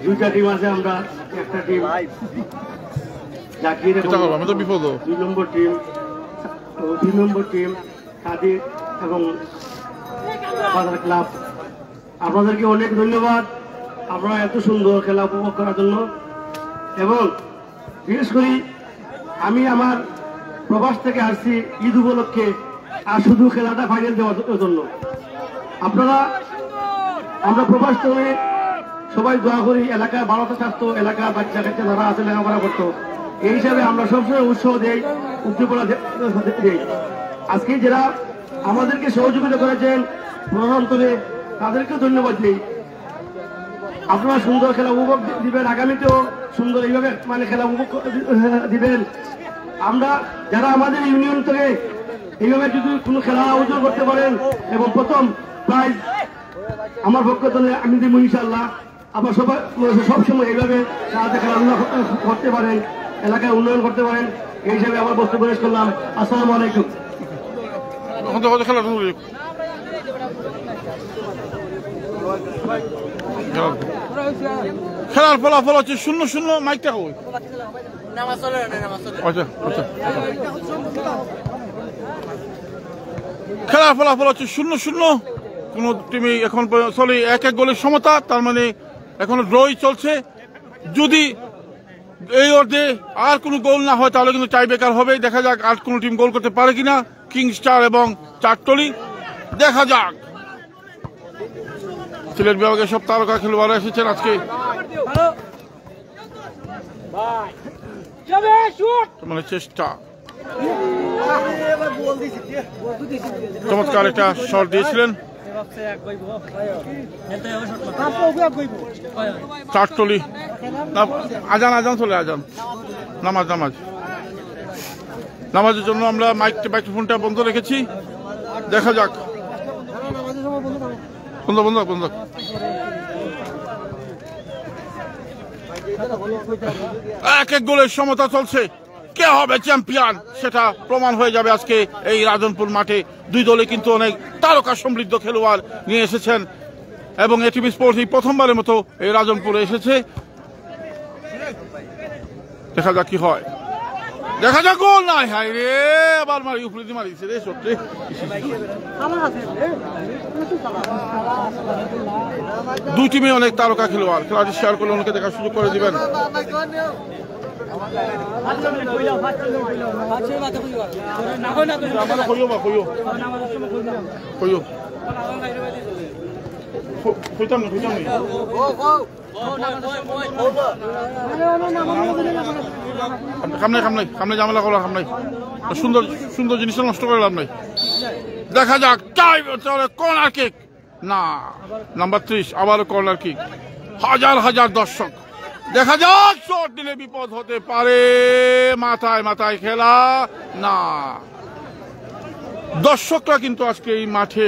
দুইটা টিম আছে, আমরা একটা টিম জাকির এবং 2 নম্বর টিম ও 3 নম্বর টিম কাদির এবং বাজার ক্লাব। আপনাদেরকে অনেক ধন্যবাদ, আপনারা এত সুন্দর খেলা উপভোগ করার জন্য। এবং বিশেষ করে আমি আমার প্রবাস থেকে আসছি ঈদ উপলক্ষে, আর শুধু খেলাটা ফাইনাল দেওয়ার জন্য। আপনারা আমরা প্রবাস থেকে সবাই দোয়া করি এলাকায় ভালোটা থাকতো, এলাকার বাচ্চা কাচ্চা যারা আছে লেখাপড়া করতো, এই হিসাবে আমরা সবসময় উৎসাহ দেই, উদ্দীপনা দেই। আজকে যারা আমাদেরকে সহযোগিতা করেছেন প্রশাসন করে তাদেরকে ধন্যবাদ দিই। আপনারা সুন্দর খেলা উপভোগ দিবেন, আগামীতেও সুন্দর এইভাবে মানে খেলা উপভোগ দিবেন। আমরা যারা আমাদের ইউনিয়ন থেকে এইভাবে যদি কোনো খেলা আয়োজন করতে পারেন এবং প্রথম প্রাইজ আমার পক্ষ থেকে আমি দিব ইনশাআল্লাহ। আবার সবসময় এইভাবে সাহায্য খেলাধুলা করতে পারেন, এলাকায় উন্নয়ন করতে পারেন, এই হিসাবে আমার বক্তব্য শেষ করলাম। আসসালামু আলাইকুম। খেলার ফলাফল হচ্ছে 0-0। মাইকটা কই? আচ্ছা আচ্ছা, খেলার ফলাফল হচ্ছে 0-0। কোন টিমে এখন চলে 1-1 গোলের সমতা, তার মানে এখনো ড্রই চলছে। যদি এই অর্ধে আর কোনো গোল না হয় তাহলে কিন্তু টাই ব্রেকার হবে। দেখা যাক আর কোন টিম গোল করতে পারে কিনা, কিংস্টার এবং চারটলি। দেখা যাক। সিলেট বিভাগের সব তারকা খেলোয়াড়রা এসেছেন আজকে। মানে চেষ্টা, চমৎকার একটা শট দিয়েছিলেন চারটলি। আজান চলে, আজান নামাজের জন্য আমরা মাইক্রোফোনটা বন্ধ রেখেছি। দেখা যাক। বন্ধ। 1-1 গোলের সমতা চলছে। কে হবে চ্যাম্পিয়ন সেটা প্রমাণ হয়ে যাবে আজকে এই রাজনপুর মাঠে। দুই দলে কিন্তু অনেক তারকা সমৃদ্ধ খেলোয়াড় নিয়ে এসেছেন এবং এটিভি স্পোর্টস এই প্রথমবারের মতো এই রাজনপুরে এসেছে। দেখা যাক কি হয়। দেখা যাক গোল নাই, হাই রে আবার মারি উপরে দিয়ে মারিছে রে সত্যি। দুই টিমে অনেক তারকা খেলোয়াড়, খেলাটি শেয়ার করলে অনেকে দেখার সুযোগ করে দিবেন। সামনে ঝামেলা করা সামনে সুন্দর সুন্দর জিনিস নষ্ট করে লাভ নাই। দেখা যাক কর্নার কিক না, নাম্বার 30 আবারও কর্নার কিক, হাজার হাজার দর্শক। দেখা যাক শট দিলে বিপদ হতে পারে, মাথায় মাথায় খেলা না। দর্শকরা কিন্তু আজকে এই মাঠে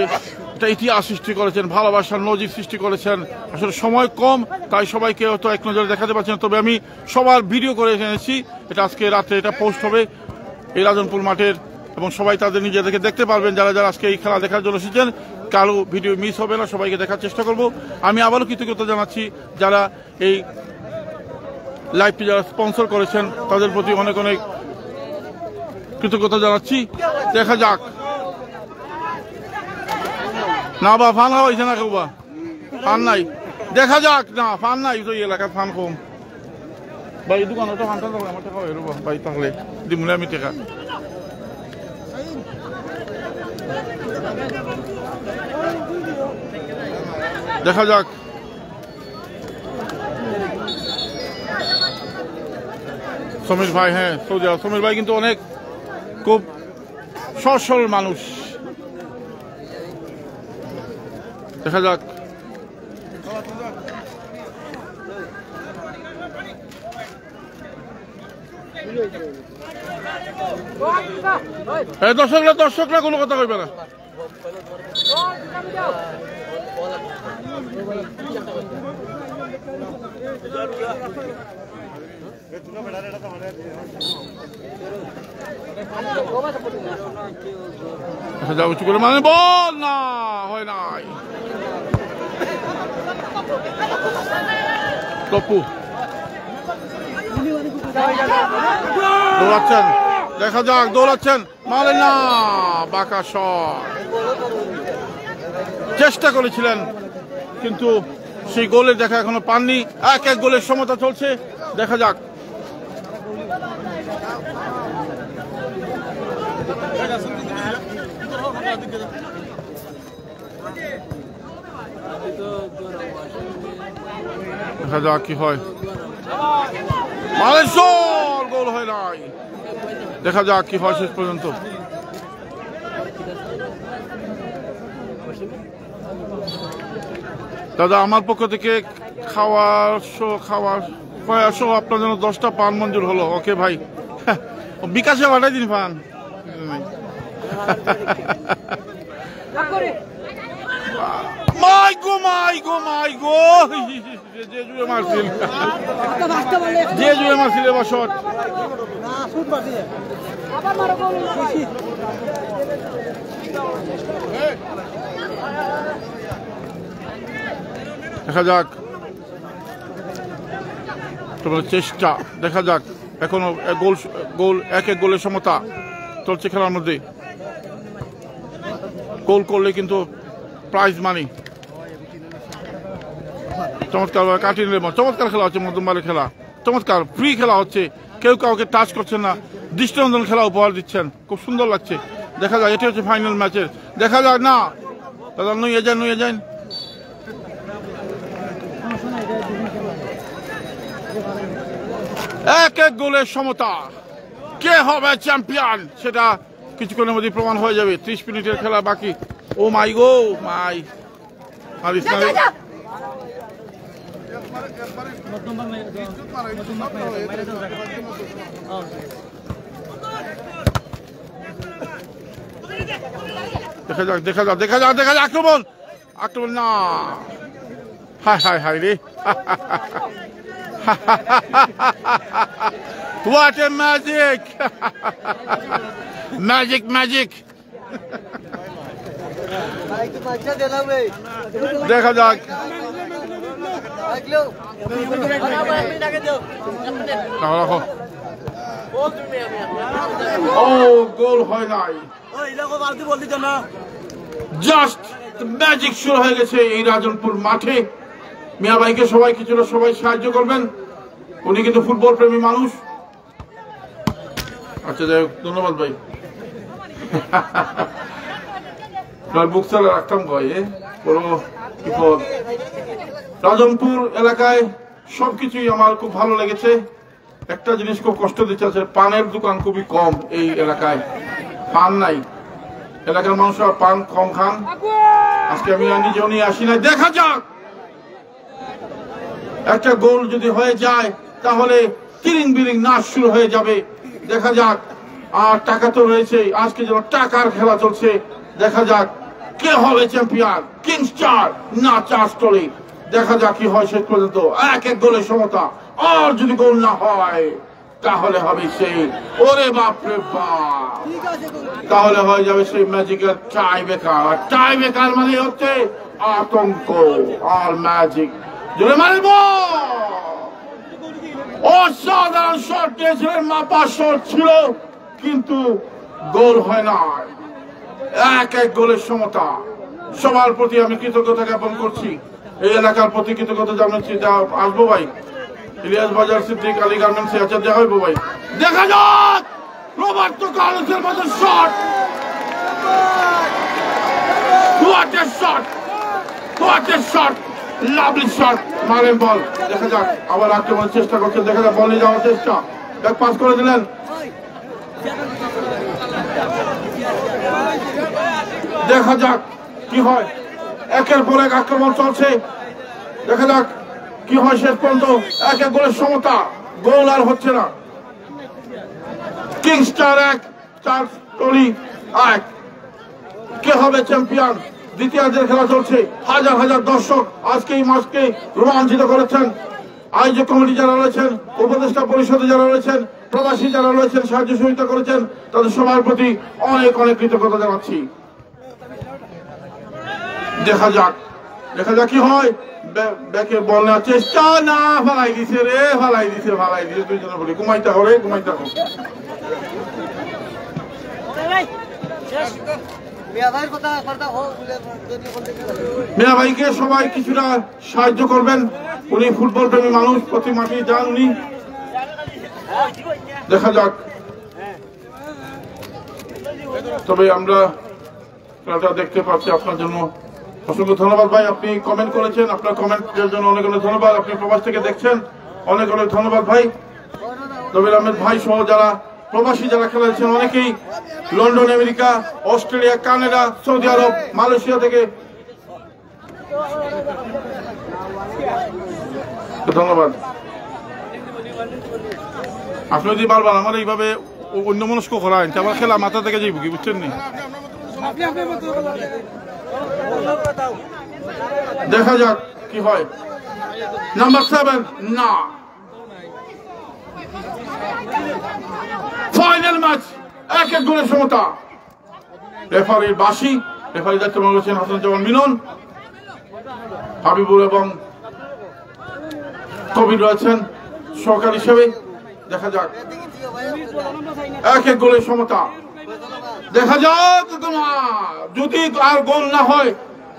একটা ইতিহাস সৃষ্টি করেছেন, ভালোবাসার নজির সৃষ্টি করেছেন। আসলে সময় কম, তাই সবাইকে হয়তো এক নজরে দেখাতে পারছেন, তবে আমি সবার ভিডিও করে এনেছি। এটা আজকে রাত্রে এটা পোস্ট হবে এই রাজনপুর মাঠের, এবং সবাই তাদের নিজেদেরকে দেখতে পারবেন যারা যারা আজকে এই খেলা দেখার জন্য এসেছেন। কারো ভিডিও মিস হবে না, সবাইকে দেখার চেষ্টা করব। আমি আবারও কৃতজ্ঞতা জানাচ্ছি যারা এই লাইভটি যারা স্পন্সর করেছেন, তাদের প্রতি অনেক অনেক কৃতজ্ঞতা জানাচ্ছি। দেখা যাক না বা ফান হয়েছে না কেউ, বা ফান নাই, দেখা যাক না ফান নাই তো এলাকার ফান কম। ভাই দোকানে তো ফান থাকবে আমার টাকা হয়ে ভাই, তাহলে দিমুলে আমি টাকা। দেখা যাক সমীর ভাই, হ্যাঁ সৌদি আরব সমীর ভাই কিন্তু অনেক খুব সহজ সরল মানুষ। দেখা যাক দর্শকরা কোনো কথা কইবে না। মানে বল না হয় নাই, তপু দৌড়াচ্ছেন, দেখা যাক দৌড়াচ্ছেন, মানে না বাঁকা শট। চেষ্টা করেছিলেন কিন্তু সেই গোলের দেখা এখনো পাননি। এক এক গোলের সমতা চলছে, দেখা যাক। দেখা যাক কি হয়, গোল হয় নাই। দেখা যাক কি হয় শেষ পর্যন্ত। দাদা আমার পক্ষ থেকে খাওয়ার সহ আপনার জন্য 10টা পান মঞ্জুর হলো। ওকে ভাই, বিকাশে পাঠাই দিন পান। যে জুড়ে মারছিল এবার শট। দেখা যাক তোমার চেষ্টা, দেখা যাক এখনো গোল এক এক গোলের সমতা চলছে খেলার মধ্যে। গোল করলে কিন্তু প্রাইজ মানি। চমৎকার কাটিয়ে নিলে চমৎকার খেলা হচ্ছে, মধ্যমবারের খেলা চমৎকার ফ্রি খেলা হচ্ছে, কেউ কাউকে টাচ করছেন না, দৃষ্টিনন্দন খেলা উপহার দিচ্ছেন, খুব সুন্দর লাগছে। দেখা যাক এটি হচ্ছে ফাইনাল ম্যাচের, দেখা যাক না দাদা নুয়ে যান। এক এক গোলের সমতা, কে হবে চ্যাম্পিয়ন সেটা কিছুক্ষণের মধ্যে প্রমাণ হয়ে যাবে। 30 মিনিটের খেলা বাকি। ও মাই গো মাই, দেখা যাক আক্রমণ না, হায় রে। What a magic! magic! দেখা যাক রাখো। ও গোল হয় নাই, জাস্ট ম্যাজিক শুরু হয়ে গেছে এই রাজনপুর মাঠে। মিয়া ভাইকে সবাই কিছুটা সবাই সাহায্য করবেন, উনি কিন্তু ফুটবল প্রেমী মানুষ। আচ্ছা যাই হোক, ধন্যবাদ ভাই। বুক চালা রাখতাম ভাই, কোনো বিপদ। রাজনপুর এলাকায় সবকিছুই আমার খুব ভালো লেগেছে। একটা জিনিস খুব কষ্ট দিচ্ছে, আছে পানের দোকান খুবই কম এই এলাকায়, পান নাই। এলাকার মানুষরা পান কম খান। আজকে আমি নিজেও নিয়ে আসি নাই। দেখা যাক, একটা গোল যদি হয়ে যায় তাহলে তিরিং বিরিং নাচ শুরু হয়ে যাবে। দেখা যাক, আর টাকা তো রয়েছে, আজকে যেন টাকার খেলা চলছে। দেখা যাক কে হবে চ্যাম্পিয়ন, কিংস্টার না চার্লস্টলি। দেখা যাক কি হয় শেষ পর্যন্ত। এক এক গোলের সমতা, আর যদি গোল না হয় তাহলে হবে সেই, ওরে বাপরে বাপ, তাহলে হয়ে যাবে সেই ম্যাজিকের টাই বেকার। আর টাই বেকার মানে হচ্ছে আতঙ্ক আর ম্যাজিক। জোরে মারব, অসাধারণ শট দিয়েছিলেন, মাপা শট ছিল, কিন্তু গোল হয় না। এক এক গোলের সমতা। সবার প্রতি আমি কৃতজ্ঞতা জ্ঞাপন করছি, এই এলাকার প্রতি কৃতজ্ঞতা জানাচ্ছি। আসবো ভাই, ইলিয়াস বাজার সিদ্দিক আলী গার্মেন্টসে আছে, দেখা হইব ভাই। দেখা যাক রবার্তো কার্লোসের মতো shot, what a shot, what a shot, lovely shot, মারেন বল। দেখা যাক, আবার আক্রমণের চেষ্টা করছেন, দেখা যাক বল নিয়ে যাওয়ার চেষ্টা, ব্যাক পাস করে দিলেন। দেখা যাক কি হয়, একের পর এক আক্রমণ চলছে। দেখা যাক কি হয় শেষ পর্যন্ত। এক এক গোলের সমতা, গোল আর হচ্ছে না। কিংস্টার 1, চার্লস্টলি 1। কে হবে চ্যাম্পিয়ন? দ্বিতীয়ার্ধের খেলা চলছে। হাজার হাজার দর্শক আজকে এই ম্যাচকে রোমাঞ্চিত করেছেন। আয়োজক কমিটি যারা রয়েছেন, উপদেষ্টা পরিষদে যারা রয়েছেন, প্রবাসী যারা রয়েছেন, সাহায্য সহযোগিতা করেছেন, তাদের সবার প্রতি অনেক অনেক কৃতজ্ঞতা জানাচ্ছি। দেখা যাক, দেখা যাক কি হয়। ব্যাকে বল নেওয়ার চেষ্টা, না ফালাই দিছে রে, ফালাই দিছে, ফালাই দিছে। দুইজনে বলি ঘুমাইতে হবে, ঘুমাইতে হবে। মিয়া ভাইকে সবাই কিছুটা সাহায্য করবেন, উনি ফুটবল প্রেমী মানুষ, প্রতি মাঠে যান উনি। দেখা যাক, তবে আমরা খেলাটা দেখতে পাচ্ছি। আপনার জন্য অসংখ্য ধন্যবাদ ভাই, আপনি কমেন্ট করেছেন, আপনার কমেন্টের জন্য অনেক অনেক ধন্যবাদ। আপনি প্রবাস থেকে দেখছেন, অনেক অনেক ধন্যবাদ ভাই। নবীর আহমেদ ভাই সহ যারা প্রবাসী যারা খেলেছেন, অনেকেই লন্ডন, আমেরিকা, অস্ট্রেলিয়া, কানাডা, সৌদি আরব, মালয়েশিয়া থেকে ধন্যবাদ। আপনি যদি বারবার আমার এইভাবে অন্য মনস্ক করায়, আমার খেলা মাথা থেকে যাইব কি, বুঝছেন নি? দেখা যাক কি হয়। নাম্বার 7, না। ফাইনাল ম্যাচ, এক এক গোলের সমতা। রেফারির বাঁশি, রেফারি দায়িত্ব পালন করেছেন হাসান জামান মিলন, হাবিবুর এবং কবির রয়েছেন সহকারী হিসেবে। দেখা যাক, এক এক গোলের সমতা। দেখা যাক, যদি আর গোল না হয়,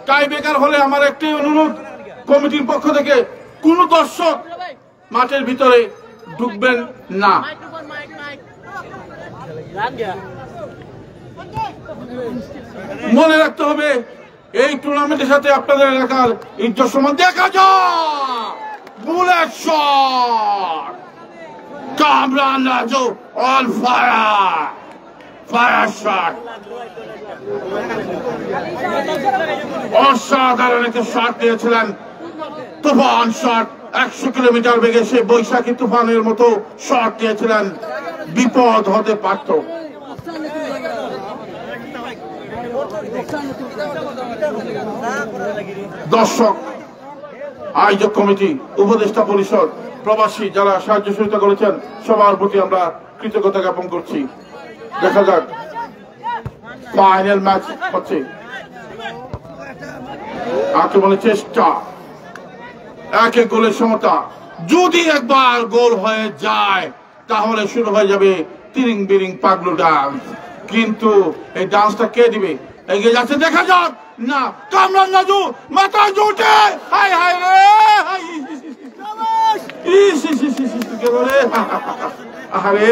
টাই বেকার হলে আমার একটি অনুরোধ কমিটির পক্ষ থেকে, কোন দর্শক মাঠের ভিতরে ঢুকবেন না। মনে রাখতে হবে, এই টুর্নামেন্টের সাথে আপনাদের এলাকার ইজ্জত সম্মান। দেখা যাক, bullet shot, Kamran Raju on fire, fire shot, অসাধারণ একটা শট দিয়েছিলেন। তুফান শট, 100 কিলোমিটার বেগে সে বৈশাখী তুফানের মতো শট দিয়েছিলেন, বিপদ হতে পারত। দর্শক, আয়োজক কমিটি, উপদেষ্টা পরিষদ, প্রবাসী যারা সাহায্য সহযোগিতা করেছেন, সবার প্রতি আমরা কৃতজ্ঞতা জ্ঞাপন করছি। দেখা যাক, ফাইনাল ম্যাচ হচ্ছে। আক্রমণের চেষ্টা, এক এক গোলের সমতা। যদি একবার গোল হয়ে যায় তাহলে শুরু হয়ে যাবে তিরিং বিরিং পাগলু ডান্স। কিন্তু এই ডান্সটা কে দিবে? এগিয়ে যাচ্ছে, দেখা যাক। না, কামরান রাজু মাথায় জুটে, হাই হাই রে, আরে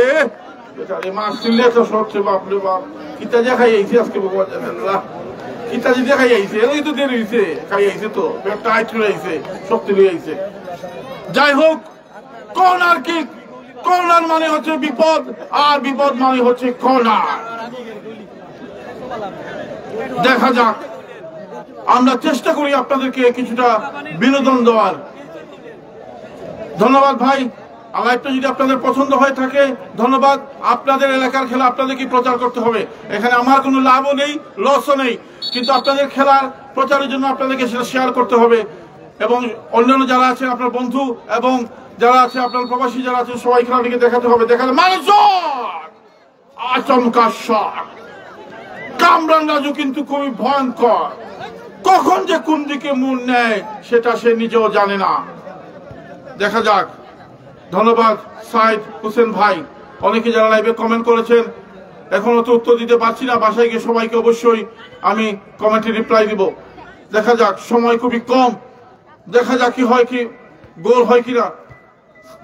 বেচারে মারছিলে তো সবচেয়ে, বাপরে বাপ, কিতা যে খাই আইছে আজকে ভগবান জানেন। কিতা যে খাই আইছে, এই তো দেরি হয়েছে, খাই আইছে তো পেটটা টাইট করে আইছে, শক্তি লই আইছে। যাই হোক, কর্নার কিক, কর্নার মানে হচ্ছে বিপদ, আর বিপদ মানে হচ্ছে কর্নার। দেখা যাক, আমরা চেষ্টা করি আপনাদেরকে কিছুটা বিনোদন দেওয়ার। ধন্যবাদ ভাই, লাইভটা যদি আপনাদের পছন্দ হয়ে থাকে ধন্যবাদ। আপনাদের এলাকার খেলা আপনাদেরকে প্রচার করতে হবে, এখানে আমার কোনো লাভও নেই, লসও নেই, কিন্তু আপনাদের খেলার প্রচারের জন্য আপনাদেরকে সেটা শেয়ার করতে হবে। এবং অন্যান্য যারা আছেন আপনার বন্ধু এবং যারা আছে আপনার প্রবাসী যারা আছেন সবাই খেলাটিকে দেখাতে হবে। দেখালে মানুষ আচমকা শট। কামরান রাজু কিন্তু খুবই ভয়ঙ্কর, কখন যে কোন দিকে মুন নেয় সেটা সে নিজেও জানে না। দেখা যাক। ধন্যবাদ সাইদ হোসেন ভাই, অনেকে যারা লাইভে কমেন্ট করেছেন, এখনো তো উত্তর দিতে পারছি না, বাসায় গিয়ে সবাইকে অবশ্যই আমি কমেন্টে রিপ্লাই দিব। দেখা যাক, সময় খুবই কম, দেখা যাক কি হয়, কি গোল হয় কিনা।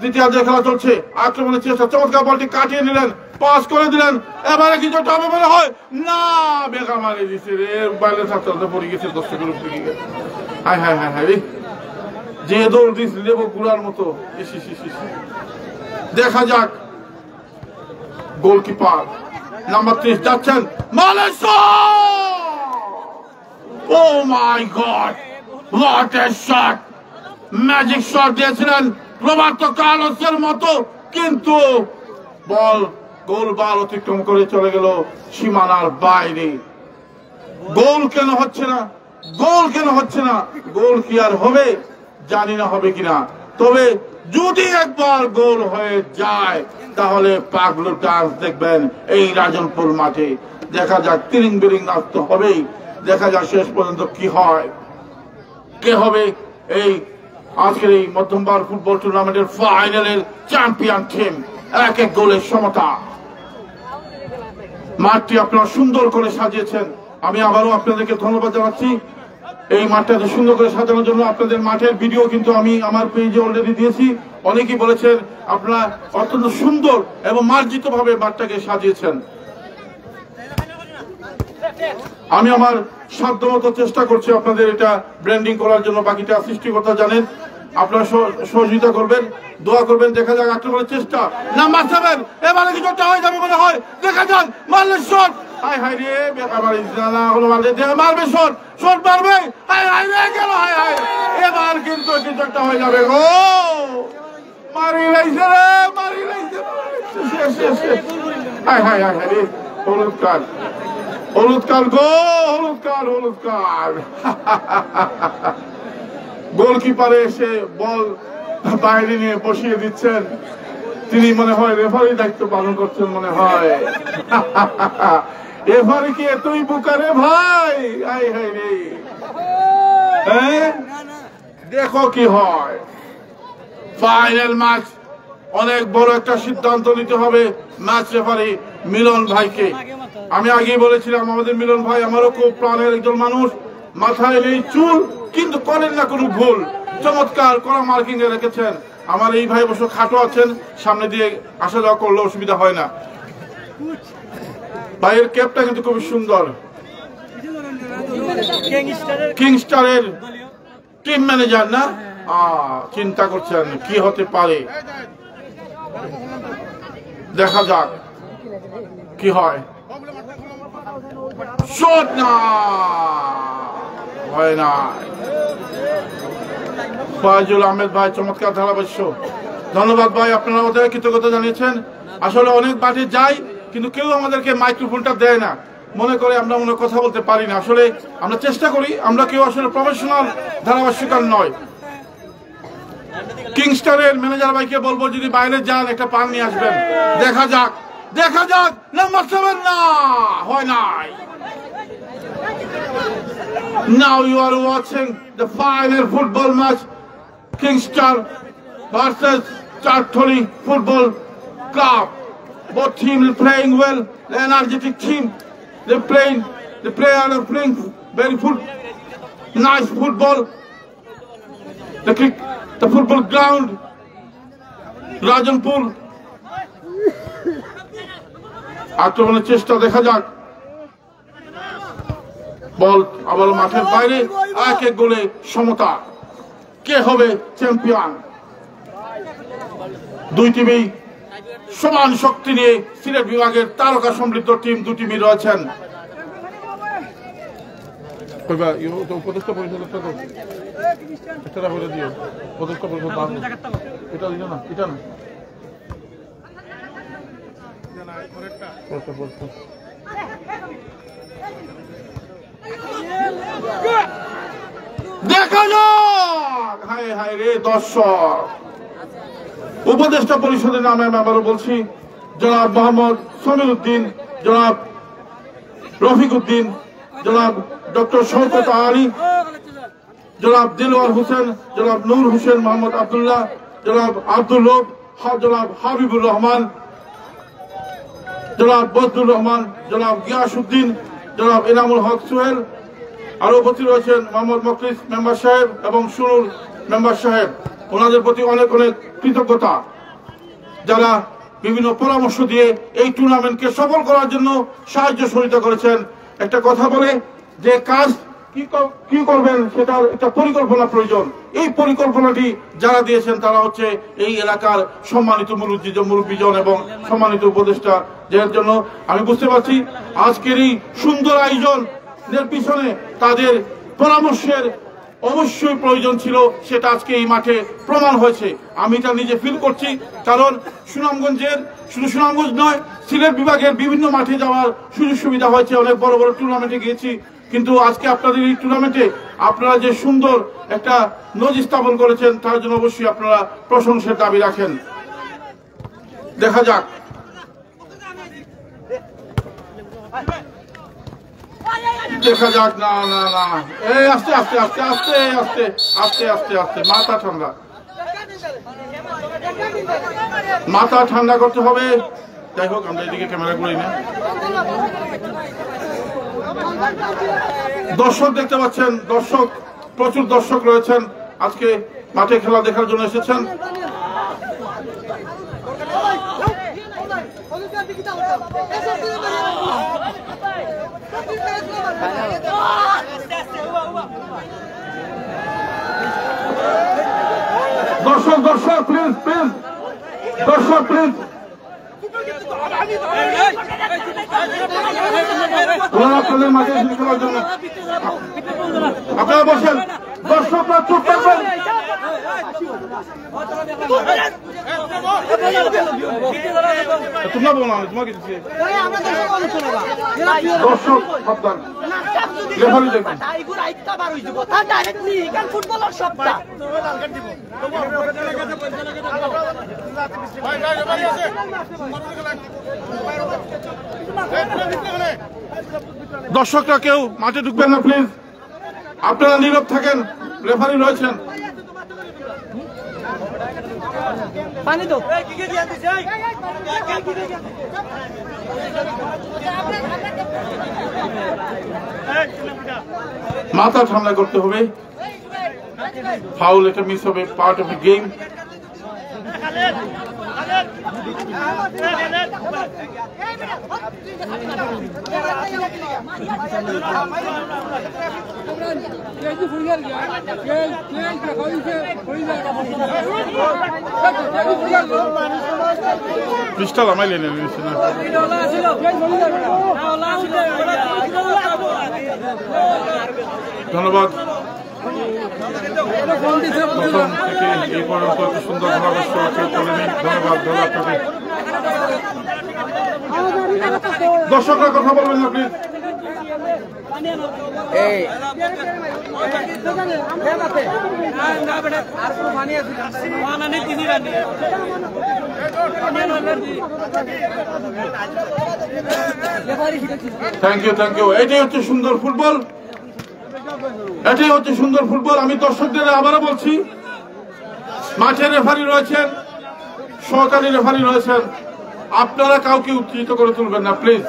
দ্বিতীয়ার্ধের খেলা চলছে, আক্রমণের চেষ্টা, চমৎকার বলটি কাটিয়ে নিলেন, পাস করে দিলেন, এবারে কিছু হবে মনে হয় না, বেকার মারি দিচ্ছে রে, বাইরে থাকতে পড়ে গেছে, দর্শকের উপরে গিয়ে। হায় হায় হায় হায়, যে দৌড় দিস লেবো গুড়ার মতো। দেখা যাক, গোলকিপার নাম্বার 30 যাচ্ছেন, oh my god, what a shot, magic shot দিয়েছিলেন রবার্তো কার্লোসের মতো, কিন্তু বল গোলবার অতিক্রম করে চলে গেল সীমানার বাইরে। গোল কেন হচ্ছে না, গোল কেন হচ্ছে না, গোল কি আর হবে জানি না হবে কিনা, তবে যদি একবার গোল হয়ে যায় তাহলে পাগলু ডান্স দেখবেন এই রাজনপুর মাঠে। দেখা যাক, তিরিং বিরিং নাচ তো হবেই। দেখা যাক শেষ পর্যন্ত কি হয়, কে হবে এই আজকের এই মধ্যমবার ফুটবল টুর্নামেন্টের ফাইনালের চ্যাম্পিয়ন টিম। এক এক গোলের সমতা। মাঠটি আপনারা সুন্দর করে সাজিয়েছেন, আমি আবারও আপনাদেরকে ধন্যবাদ জানাচ্ছি এই মাঠটাকে সুন্দর করে সাজানোর জন্য। আপনাদের মাঠের ভিডিও কিন্তু আমি আমার পেজে অলরেডি দিয়েছি, অনেকেই বলেছেন আপনারা অত্যন্ত সুন্দর এবং মার্জিত ভাবে মাঠটাকে সাজিয়েছেন। আমি আমার সাধ্যমতো চেষ্টা করছি আপনাদের এটা ব্র্যান্ডিং করার জন্য, বাকিটা সৃষ্টিকর্তা জানেন। আপনারা সহযোগিতা করবেন, দোয়া করবেন। দেখা যাক আক্রমণের চেষ্টা, নাম্বার 7, এবারে কিছু একটা হয়ে যাবে মনে হয়। দেখা যাক, মারলে শট, হাই হাই রে, মারবে শট, শট মারবে, হাই হাই রে, গেল, হাই হাই, এবার কিন্তু কিছু একটা হয়ে যাবে গো, মারি লাইছে রে, মারি লাইছে, হাই হাই হাই রে, হলুদ কার্ড, হলুদ কার্ড গো, হলুদ কার্ড, হলুদ কার্ড। গোলকিপারে এসে বল বাইরে নিয়ে বসিয়ে দিচ্ছেন, তিনি মনে হয় রেফারি দায়িত্ব পালন করছেন মনে হয়। রেফারি কি এতই বোকা রে ভাই, আই হাই রে, দেখো কি হয়। ফাইনাল ম্যাচ, অনেক বড় একটা সিদ্ধান্ত নিতে হবে ম্যাচ রেফারি মিলন ভাইকে। আমি আগেই বলেছিলাম আমাদের মিলন ভাই আমারও খুব প্রাণের একজন মানুষ, মাথায় নেই চুল কিন্তু করেন না কোনো ভুল, চমৎকার করা মার্কিং এ রেখেছেন। আমার এই ভাই অবশ্য খাটো আছেন, সামনে দিয়ে আসা যাওয়া করলে অসুবিধা হয় না। ভাইয়ের ক্যাপটা কিন্তু খুবই সুন্দর, কিংস্টারের টিম ম্যানেজার না, চিন্তা করছেন কি হতে পারে। দেখা যাক কি হয়। শট না, হয় না। ফয়জুল আহমেদ ভাই চমৎকার ধারাভাষ্য, ধন্যবাদ ভাই, আপনারা আমাদের কৃতজ্ঞতা জানিয়েছেন। আসলে অনেক মাঠে যাই কিন্তু কেউ আমাদেরকে মাইক্রোফোনটা দেয় না, মনে করে আমরা মনে কথা বলতে পারি না। আসলে আমরা চেষ্টা করি, আমরা কেউ আসলে প্রফেশনাল ধারাভাষ্যকার নয়। কিংস্টারের ম্যানেজার ভাইকে বলবো যদি বাইরে যান একটা পান নিয়ে আসবেন। দেখা যাক, দেখা যাক, নাম্বার 7 না, হয় নাই। Now you are watching the final football match, Kingstar versus Chartoli Football Club. Both teams are playing well. The energetic team. The players are playing very nice football. The football ground. Rajanpur. আক্রমণের চেষ্টা দেখা যাক। বল আবার মাঠের বাইরে, এক এক গোলে সমতা। কে হবে চ্যাম্পিয়ন? দুই টিমই সমান শক্তি নিয়ে সিলেট বিভাগের তারকা সমৃদ্ধ টিম দুই টিমই রয়েছেন। উপদেষ্টা পরিষদ একটা বলে দিও, উপদেষ্টা পরিষদ এটা দিও না, এটা না দেখা যাক। হায় হায় রে দর্শক, উপদেষ্টা পরিষদের নামে আমি আবারও বলছি, জনাব মোহাম্মদ সমীর উদ্দিন, জনাব রফিক উদ্দিন, জনাব ডক্টর শওকত আলী, জনাব দিলওয়ার হোসেন, জনাব নূর হোসেন মোহাম্মদ আবদুল্লাহ, জনাব আব্দুল রব, জনাব হাবিবুর রহমান, জনাব বদরুর রহমান, জনাব গিয়াসউদ্দিন, জনাব এনামুল হক সোহেল, আরো উপস্থিত রয়েছেন মোহাম্মদ মকলিস মেম্বার সাহেব এবং সুরুল মেম্বার সাহেব। ওনাদের প্রতি অনেক অনেক কৃতজ্ঞতা, যারা বিভিন্ন পরামর্শ দিয়ে এই টুর্নামেন্টকে সফল করার জন্য সাহায্য সহযোগিতা করেছেন। একটা কথা বলে যে কাজ কি করবেন সেটার একটা পরিকল্পনা প্রয়োজন। এই পরিকল্পনাটি যারা দিয়েছেন তারা হচ্ছে এই এলাকার সম্মানিত মুরব্বীজন এবং সম্মানিত উপদেষ্টা, যার জন্য আমি বুঝতে পারছি আজকের এই সুন্দর আয়োজনের পিছনে তাদের পরামর্শের অবশ্যই প্রয়োজন ছিল, সেটা আজকে এই মাঠে প্রমাণ হয়েছে। আমি এটা নিজে ফিল করছি, কারণ সুনামগঞ্জের, শুধু সুনামগঞ্জ নয়, সিলেট বিভাগের বিভিন্ন মাঠে যাওয়ার সুযোগ সুবিধা হয়েছে, অনেক বড় বড় টুর্নামেন্টে গিয়েছি, কিন্তু আজকে আপনাদের এই টুর্নামেন্টে আপনারা যে সুন্দর একটা নজির স্থাপন করেছেন তার জন্য অবশ্যই আপনারা প্রশংসার দাবি রাখেন। দেখা যাক। দেখা যাক। না না না, এই আস্তে আস্তে আস্তে আস্তে আস্তে আস্তে আস্তে আস্তে মাথা ঠান্ডা, মাথা ঠান্ডা করতে হবে। যাই হোক, আমরা এদিকে ক্যামেরা করি না। দর্শক দেখতে পাচ্ছেন, দর্শক, প্রচুর দর্শক রয়েছেন আজকে মাঠে খেলা দেখার জন্য এসেছেন। দর্শক দর্শক প্লিজ প্লিজ, দর্শক প্লিজ, আপনাদের মাঠে খেলার জন্য আপনারা বসেন, দর্শকরা চুপ থাকবেন। তোমরা বলো না, তোমাকে দর্শক সাবধান, রেফারি দেখবেন। দর্শকরা কেউ মাঠে ঢুকবেন না প্লিজ, আপনারা নীরব থাকেন, রেফারি রয়েছেন। মাথা ঠান্ডা করতে হবে, ফাউল এটা মিস হবে, part of the game. Pistol আমায় লেনে নিয়েছে না। ধন্যবাদ। প্রথম থেকে এই পর্যন্ত এত সুন্দর পরামর্শ করেনি, ধন্যবাদ আপনাকে। দর্শকরা কথা বলবেন না please. Thank you thank you. এটাই হচ্ছে সুন্দর ফুটবল, এটাই হচ্ছে সুন্দর ফুটবল। আমি দর্শকদের আবারও বলছি, মাঠে রেফারি রয়েছেন, সহকারী রেফারি রয়েছেন, আপনারা কাউকে উত্তেজিত করে তুলবেন না প্লিজ।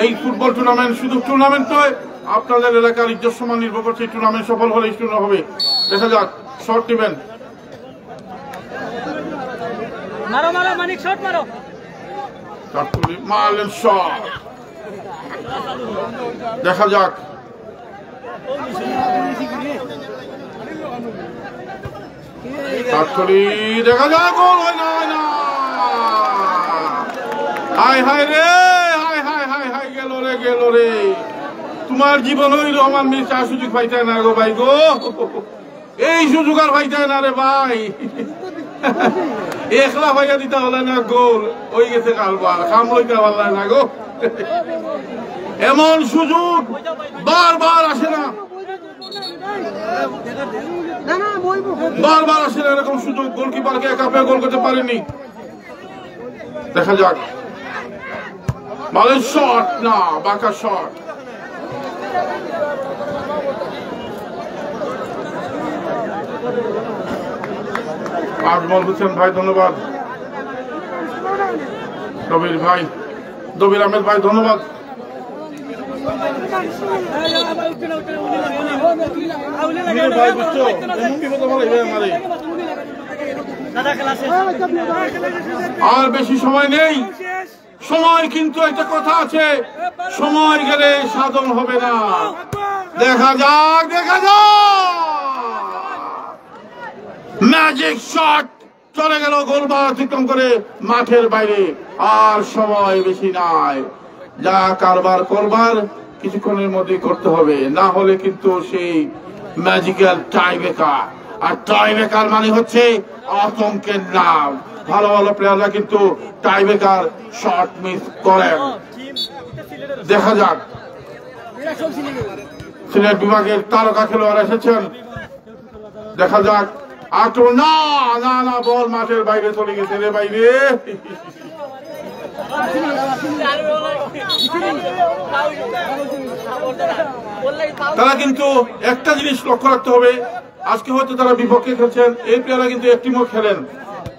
এই ফুটবল টুর্নামেন্ট শুধু টুর্নামেন্ট নয়, আপনাদের এলাকার ইজ্জত সম্মান নির্ভর করছে এই টুর্নামেন্ট সফল হলে এই টুর্নামেন্ট হবে। দেখা যাক, শর্ট নেবেন, মারো মারো মানিক, শট মারো। মারলেন শট, দেখা যাক। দেখা যাক, গোল হয় না, হয় না। হাই হাই রে, হাই হাই হাই হাই, গেল রে, গেল রে। তোমার জীবন ওই রহমান মির্জা সুযোগ পাইতে না গো ভাই গো, এই সুযোগ আর পাইতে না রে ভাই। একলা ভাইয়া দিতে হলে না, গোল ওই গেছে কালবার, কাম লইতে পারলে না গো। এমন সুযোগ বারবার আসে না, বারবার আসে না এরকম সুযোগ। গোলকিপারকে একা পেয়ে গোল করতে পারেনি। দেখা যাক, বলের শট না, বাঁকা শট। আজমল হোসেন ভাই ধন্যবাদ, দবির ভাই, দবির আহমেদ ভাই ধন্যবাদ। আর বেশি সময় নেই, সময় কিন্তু একটা কথা আছে, সময় গেলে সাধন হবে না। দেখা যাক, দেখা যাক, ম্যাজিক শট চলে গেল গোলবার অতিক্রম করে মাঠের বাইরে। আর সময় বেশি নাই, যা কারবার করবার কিছুক্ষণের মধ্যে করতে হবে, না হলে কিন্তু সেই ম্যাজিক্যাল টাই ব্রেকার। আর টাই ব্রেকার মানে হচ্ছে আতঙ্কের নাম। ভালো ভালো প্লেয়াররা কিন্তু টাই ব্রেকার শট মিস করেন। দেখা যাক, সিলেট বিভাগের তারকা খেলোয়াড় এসেছেন। দেখা যাক, আক্রমণ না, না না, বল মাঠের বাইরে চলে গেছে রে বাইরে। তারা কিন্তু একটা জিনিস লক্ষ্য রাখতে হবে, আজকে হয়তো তারা বিপক্ষে খেলছেন, এই প্লেয়াররা কিন্তু এক টিমও খেলেন,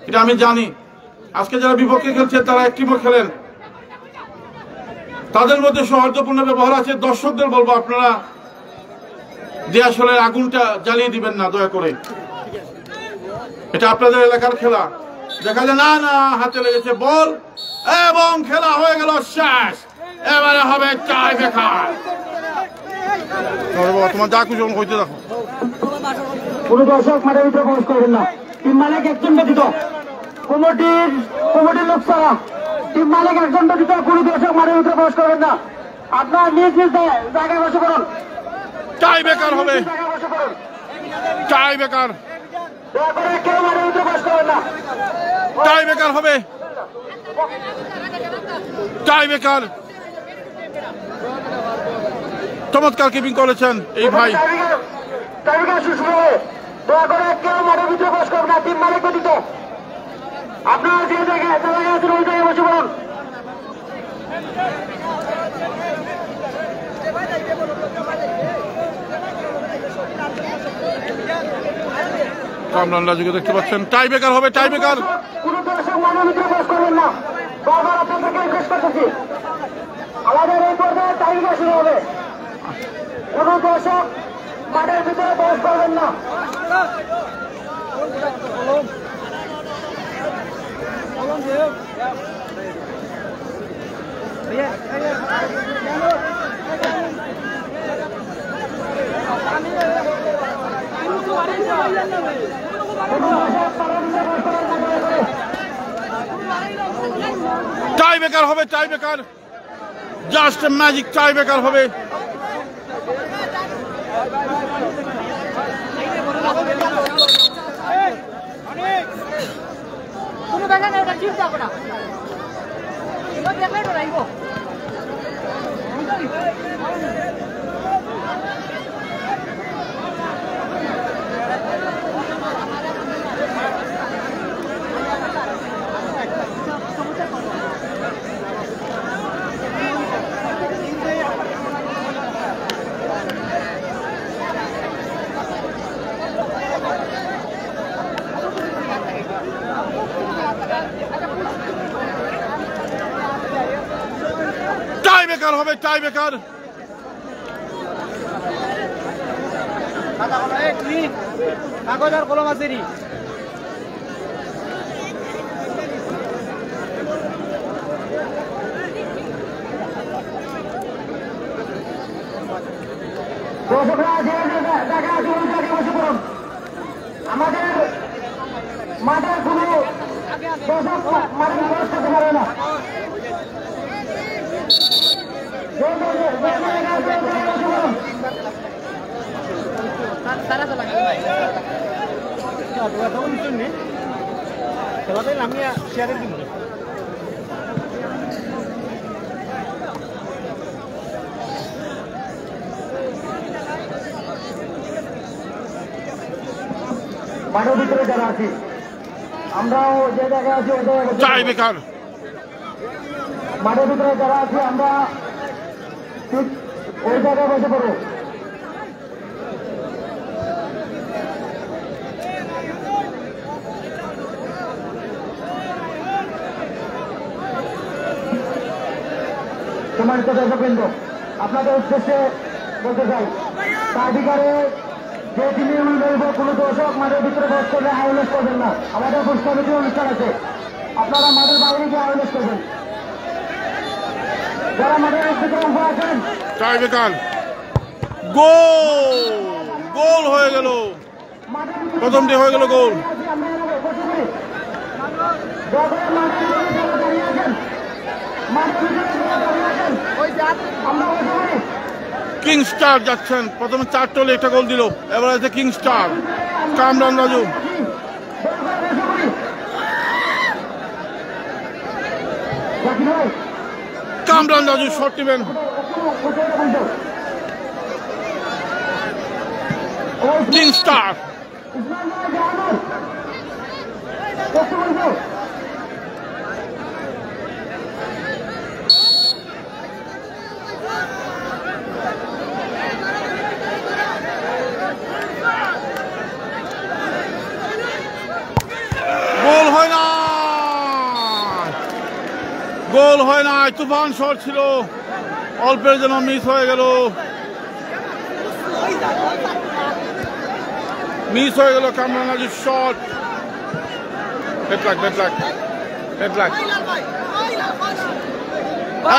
এটা আমি জানি। আজকে যারা বিপক্ষে খেলছেন তারা এক টিমও খেলেন, তাদের মধ্যে সৌহার্দ্যপূর্ণ ব্যবহার আছে। দর্শকদের বলবো, আপনারা দেয়াশলের আগুনটা জ্বালিয়ে দিবেন না দয়া করে, এটা আপনাদের এলাকার খেলা। দেখা যায় না, না, হাতে লেগেছে বল এবং খেলা হয়ে গেল শেষ। এবারে হবে টাই ব্রেকার। তোমার যা কিছু হইতে দেখো। কোন দর্শক মাঠের ভিতরে প্রবেশ করবেন না, টিম মালিক একজন ব্যতীত, কমিটির লোক ছাড়া টিম মালিক একজন ব্যতীত কোন দর্শক মাঠের ভিতরে প্রবেশ করবেন না। আপনার নিজ নিজ জায়গায় বসে পড়ুন। টাই ব্রেকার হবে, টাই ব্রেকার, কেউ মাঠের ভিতরে প্রবেশ করবেন না। টাই ব্রেকার হবে, টাই ব্রেকার। চমৎকার কিপিং করেছেন এই ভাই। টাই ব্রেকার শুরু হবে, দয়া করে কেউ মাঠের ভিতরে প্রবেশ করবেন না, টিম মালিক ব্যতীত। আপনার যে জায়গায় আছেন ওই জায়গায় বসে পড়ুন। কামরান রাজুকে দেখতে পাচ্ছেন, টাই ব্রেকার হবে, টাই ব্রেকার। কোন দর্শক মাঠের ভিতরে প্রবেশ করবেন না, বারবার আপনাদেরকে রিকোয়েস্ট করতেছি। আমাদের এই পর্যায়ে টাই ব্রেকার শুরু হবে, কোন দর্শক মাঠের ভিতরে প্রবেশ করবেন না। টাই ব্রেকার হবে, tie breaker, just magic tie breaker হবে। ব্রেকার হবে, টাই ব্রেকার। কাগজ আর কলম আছে রি আমাদের মাঠের কোনো মাঠের ব্যবস্থা করতে পারে না। আমি শেয়ারের দিব মাঠের ভিতরে যারা আছি আমরাও যে জায়গায় আছি টাই ব্রেকার। মাঠের ভিতরে যারা আছি আমরা ঠিক ওই জায়গায় বসে পড়ো। সম্মানিত দর্শকবৃন্দ, আপনাদের উদ্দেশ্যে বলতে চাই, তালিকারে যে টিমের উইনার কোনো দর্শক মাঠের ভিতরে বস করলে আয়োজন করবেন না। আমাদের পুষ্কমিটির অনুষ্ঠান আছে, আপনারা মাঠের বাইরে গিয়ে আয়োজন করবেন। যারা মাঠের ভিতরে অংশ আছেন টাই ব্রেকার। গোল, গোল হয়ে গেল, প্রথমটি হয়ে গেল গোল। কিং স্টার যাচ্ছেন, প্রথমে 4 টলে একটা গোল দিল, এবার আছে king star. Kamran Raju, Kamran Raju shot নেবেন। কিং স্টার, গোল হয় না, গোল হয় না। তুফান শট ছিল, অল্পের জন্য মিস হয়ে গেল, মিস হয়ে গেল কামরান রাজুর শট।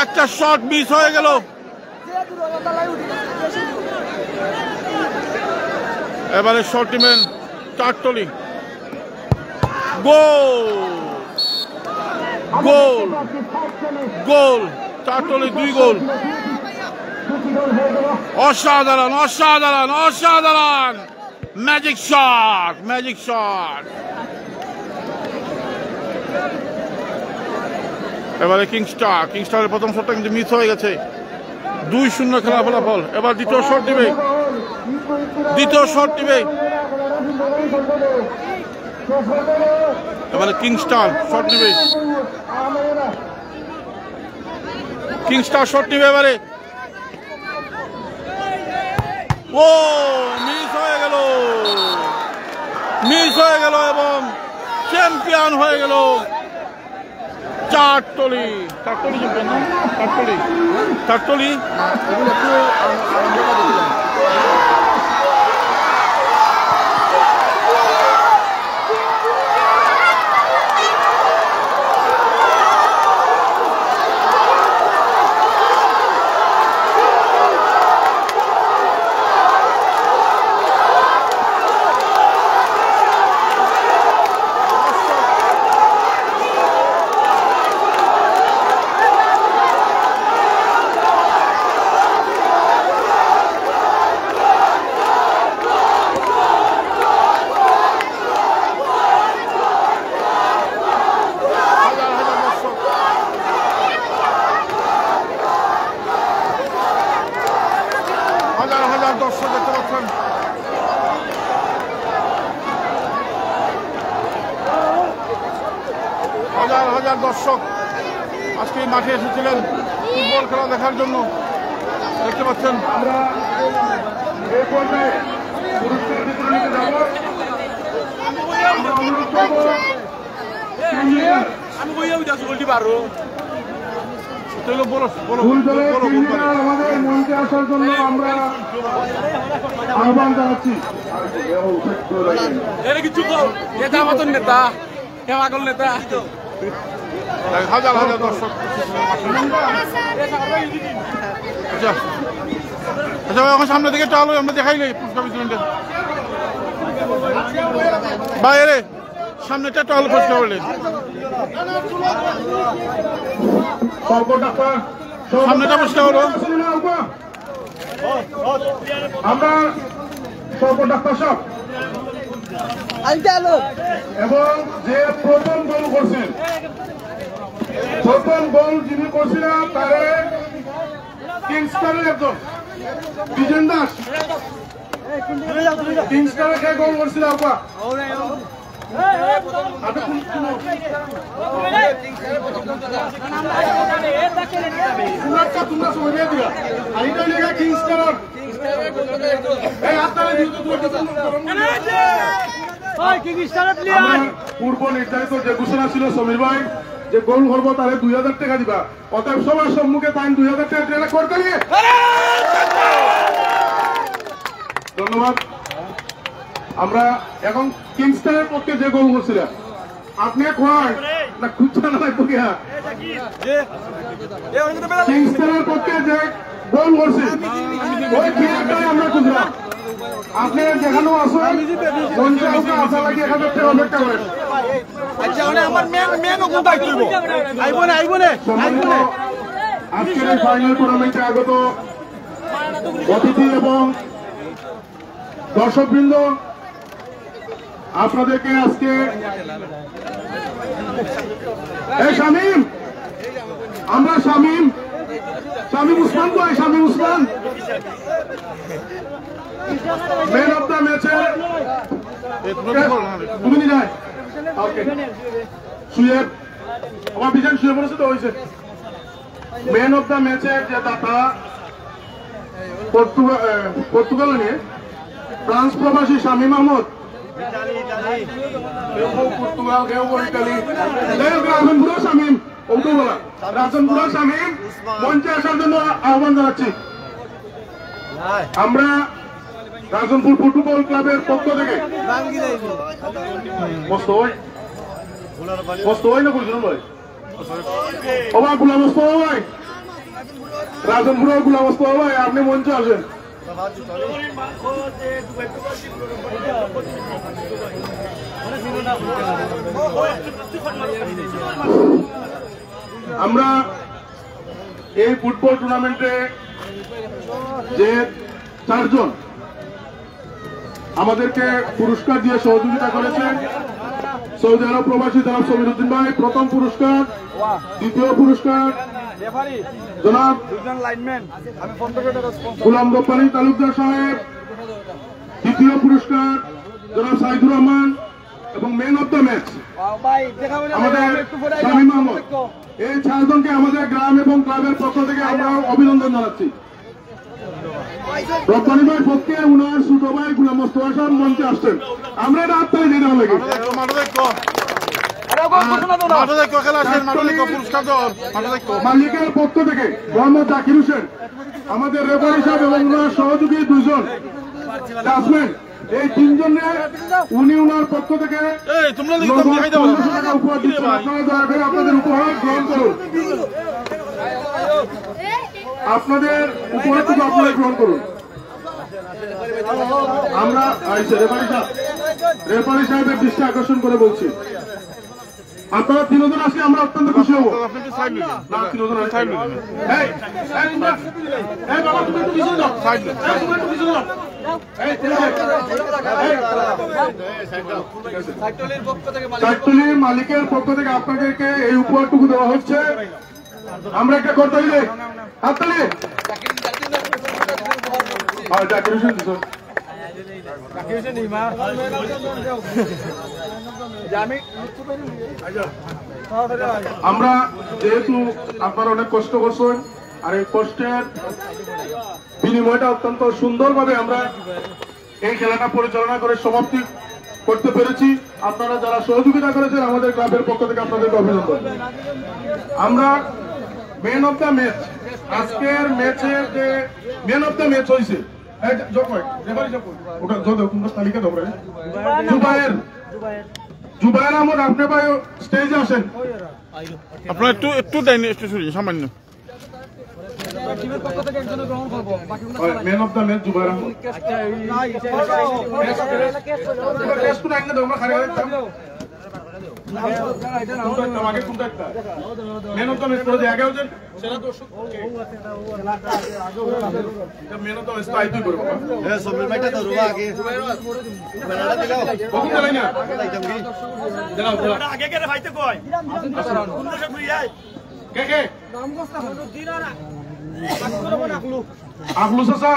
একটা শট মিস হয়ে গেল। এবারে শট নেবেন টাটলি। গোল, গোল, গোল, টাটলি 2 গোল। অসাধারণ, অসাধারণ, অসাধারণ। Magic shot, magic shot. এবারে কিংস্টার, কিংস্টারের প্রথম শটটা কিন্তু মিস হয়ে গেছে। 2-0 খেলা ফলাফল। এবার দ্বিতীয় শট দিবে, দ্বিতীয় শট দিবে। এবারে কিংস্টার শট নিবে, কিংস্টার শট নিবে এবারে। ও মিস হয়ে গেল, মিস হয়ে গেল এবং চ্যাম্পিয়ন হয়ে গেল চাটতলি। চাটতলি জিতবেন না, চাটতলি, চাটতলি। দর্শক দেখতে পাচ্ছেন, হাজার হাজার দর্শক আজকে এই মাঠে এসেছিলেন ফুটবল খেলা দেখার জন্য। দেখতে পাচ্ছেন আমরা এই পর্যায়ে পুরস্কার বিতরণীতে যাব। আমরা অনুরোধ করব আমি বইয়া উঠে আসবো বলতে পারো ফুল দলের টিম লিডার আমাদের মঞ্চে আসার জন্য আমরা আহ্বান জানাচ্ছি। হাজার হাজার দর্শক। আচ্ছা আচ্ছা এখন সামনে থেকে চলো, আমরা দেখাই নেই পুরস্কার বিতরণটা। বাইরে সামনেটা চল পুরস্কার বললেন, সামনেটা পুরস্কার হলো। আমরা সর্ব ডাক্তার সাহেব এবং যে প্রথম গোল করছেন, প্রথম গোল যিনি করছিলেন তারে কিংস্টারের একজন বিজেন দাস, কিংস্টারের কে গোল করছিল আপা? তোমরা সময় দিয়ে দিলা আইটা লেখা কিংস্টার পূর্ব নির্ধারিত যে ঘোষণা ছিল সমীর ভাই যে গোল করবো তাহলে 2000 টাকা দিবা, অতএব সবার সম্মুখে তাই 2000 টাকা করতে নিয়ে ধন্যবাদ। আমরা এখন কিংস্টারের পক্ষে যে গোল করছিলাম আপনি কয় না খুঁজছেন না কিংস্টারের পক্ষে যে গোল করছে ওই প্লেয়ারটাই আমরা খুঁজলাম। আপনি যেখানেও আসেন মঞ্চে আসা আসা লাগে 1000 টাকা অপেক্ষা করেন। আজকের এই ফাইনাল টুর্নামেন্টে আগত অতিথি এবং দর্শকবৃন্দ, আপনাদেরকে আজকে শামীম, আমরা শামীম উসমান কই, Shamim Usman man of the ম্যাচের তুমি নি যায় ওকে সুয়েব আমার বিজন সুয়েব বলেছে তো হয়েছে ম্যান অফ দ্য ম্যাচের যে দাতা পর্তুগাল নিয়ে ফ্রান্স প্রবাসী শামীম আহমদ, পর্তুগাল ইটালি রাজনপুর শামীম বলা রাজনপুর শামীম মঞ্চে আসার জন্য আহ্বান জানাচ্ছি। আমরা রাজনপুর ফুটবল ক্লাবের পক্ষ থেকে না বলছিলাম ভাই ওবা গুলাম ভাই, রাজনপুর গুলাম ভাই আপনি মঞ্চে আসেন। আমরা এই ফুটবল টুর্নামেন্টে যে 4 জন আমাদেরকে পুরস্কার দিয়ে সহযোগিতা করেছেন, সৌদি আরব প্রবাসী জনাব সমীর উদ্দিন ভাই প্রথম পুরস্কার, দ্বিতীয় পুরস্কার জনাব গোলাম রব্বানী তালুকদার সাহেব, তৃতীয় পুরস্কার জনাব সাইদুর রহমান এবং ম্যান অফ দ্য ম্যাচ আমাদের শামীম আহমদ। এই 4 জনকে আমাদের গ্রাম এবং ক্লাবের পক্ষ থেকে আমরা অভিনন্দন জানাচ্ছি। রব্বানী ভাই পক্ষে উনার ছোট ভাই গুলাম মোস্তফা সাহেব মঞ্চে আসছেন, আমরা এটা হাততালি দিয়ে দেওয়া লাগে। মালিকের পক্ষ থেকে মোহাম্মদ জাকির হোসেন, আমাদের রেফারি সাহেব এবং উনার সহযোগী 2 জন জাজমেন্ট, এই 3 জনের উনি উনার পক্ষ থেকে উপহার দিচ্ছেন। আপনারা দয়া করে আপনাদের উপহার গ্রহণ করুন, আপনাদের উপহারটুকু আপনারা গ্রহণ করুন। আমরা রেফারি সাহেবের দৃষ্টি আকর্ষণ করে বলছি, আপনারা 3 জন আসলে আমরা অত্যন্ত খুশি হবো। চারটলির মালিকের পক্ষ থেকে আপনাদেরকে এই উপহারটুকু দেওয়া হচ্ছে। আমরা একটা করতে দিলে হাততালি আমরা যেহেতু আপনারা অনেক কষ্ট করছেন আর এই কষ্টের বিনিময়টা অত্যন্ত সুন্দরভাবে আমরা এই খেলাটা পরিচালনা করে সমাপ্তি করতে পেরেছি। আপনারা যারা সহযোগিতা করেছেন আমাদের ক্লাবের পক্ষ থেকে আপনাদেরকে অভিনন্দন। আমরা ম্যান অফ দ্য ম্যাচ, আজকের ম্যাচে যে ম্যান অফ দ্য ম্যাচ হয়েছে জুবায়ের আহমদ, আপনি ভাই স্টেজে আসেন। আপনারা একটু দেয়নি, একটু শুনি সামান্য। Man of the match Jubayer Ahmed. Man of the match করে আগে হচ্ছেন সেরা দর্শক। ম্যান অফ দ্য ম্যাচ তো আইতুই করবো আকলু চাচা।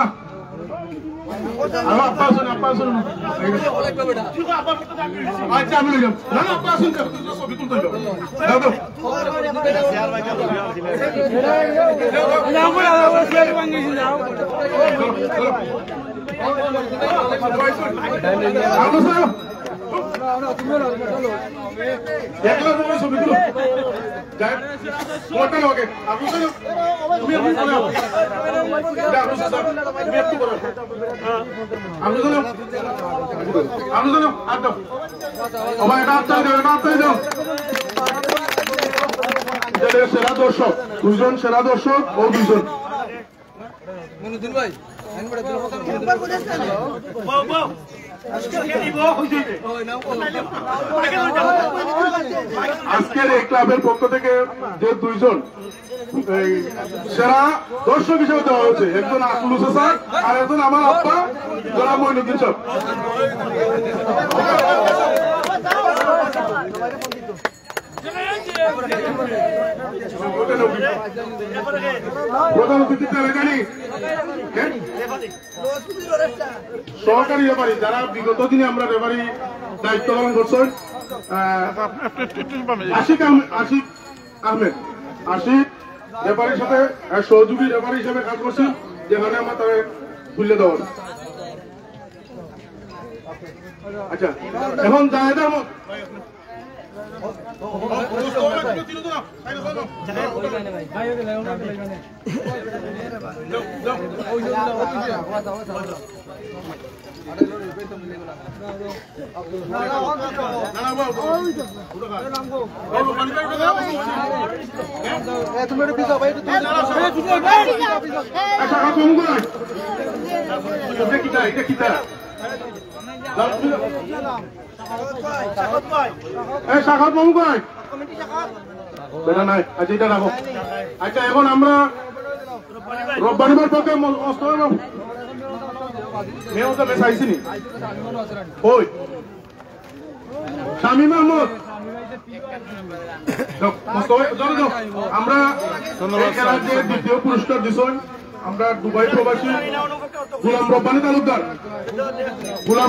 আচ্ছা আমি লই যাম। না না আপা আসুন, ছবি তুলতে যাও। একলা তোমার ছবি তুলো। মোটা লোকে আপনি তুমি আপনি বলে আপনি একটু করো। আপনি জানো আর দাও। ও ভাই এটা আপনি দাও, এটা আপনি দাও। এটা সেরা দর্শক, দুজন সেরা দর্শক ও দুজন। মনুদ্দিন ভাই আজকের এই ক্লাবের পক্ষ থেকে যে দুইজন সেরা দর্শক হিসেবে দেওয়া হয়েছে, একজন আকলু চাচা আর একজন আমার আব্বা জনাব মঈনুদ্দিন সাহেব। প্রধান অতিথি জানি সহকারী রেফারি যারা বিগত দিনে আমরা রেফারি দায়িত্ব পালন করছেন, আশিক আহমেদ রেফারির সাথে সহযোগী রেফারি হিসেবে কাজ করছেন, যেখানে আমরা তাকে তুলে দেওয়া। আচ্ছা এখন জাহেদ আহমদ শাখাত মামু কয় বেটা নাই। আচ্ছা এটা রাখো। আচ্ছা এখন আমরা রব্বানিবার পক্ষে মেয়রটা বেশ আইসিনি ওই শামীম আহমদ। আমরা দ্বিতীয় পুরস্কার দিচ্ছেন আমরা দুবাই প্রবাসী গোলাম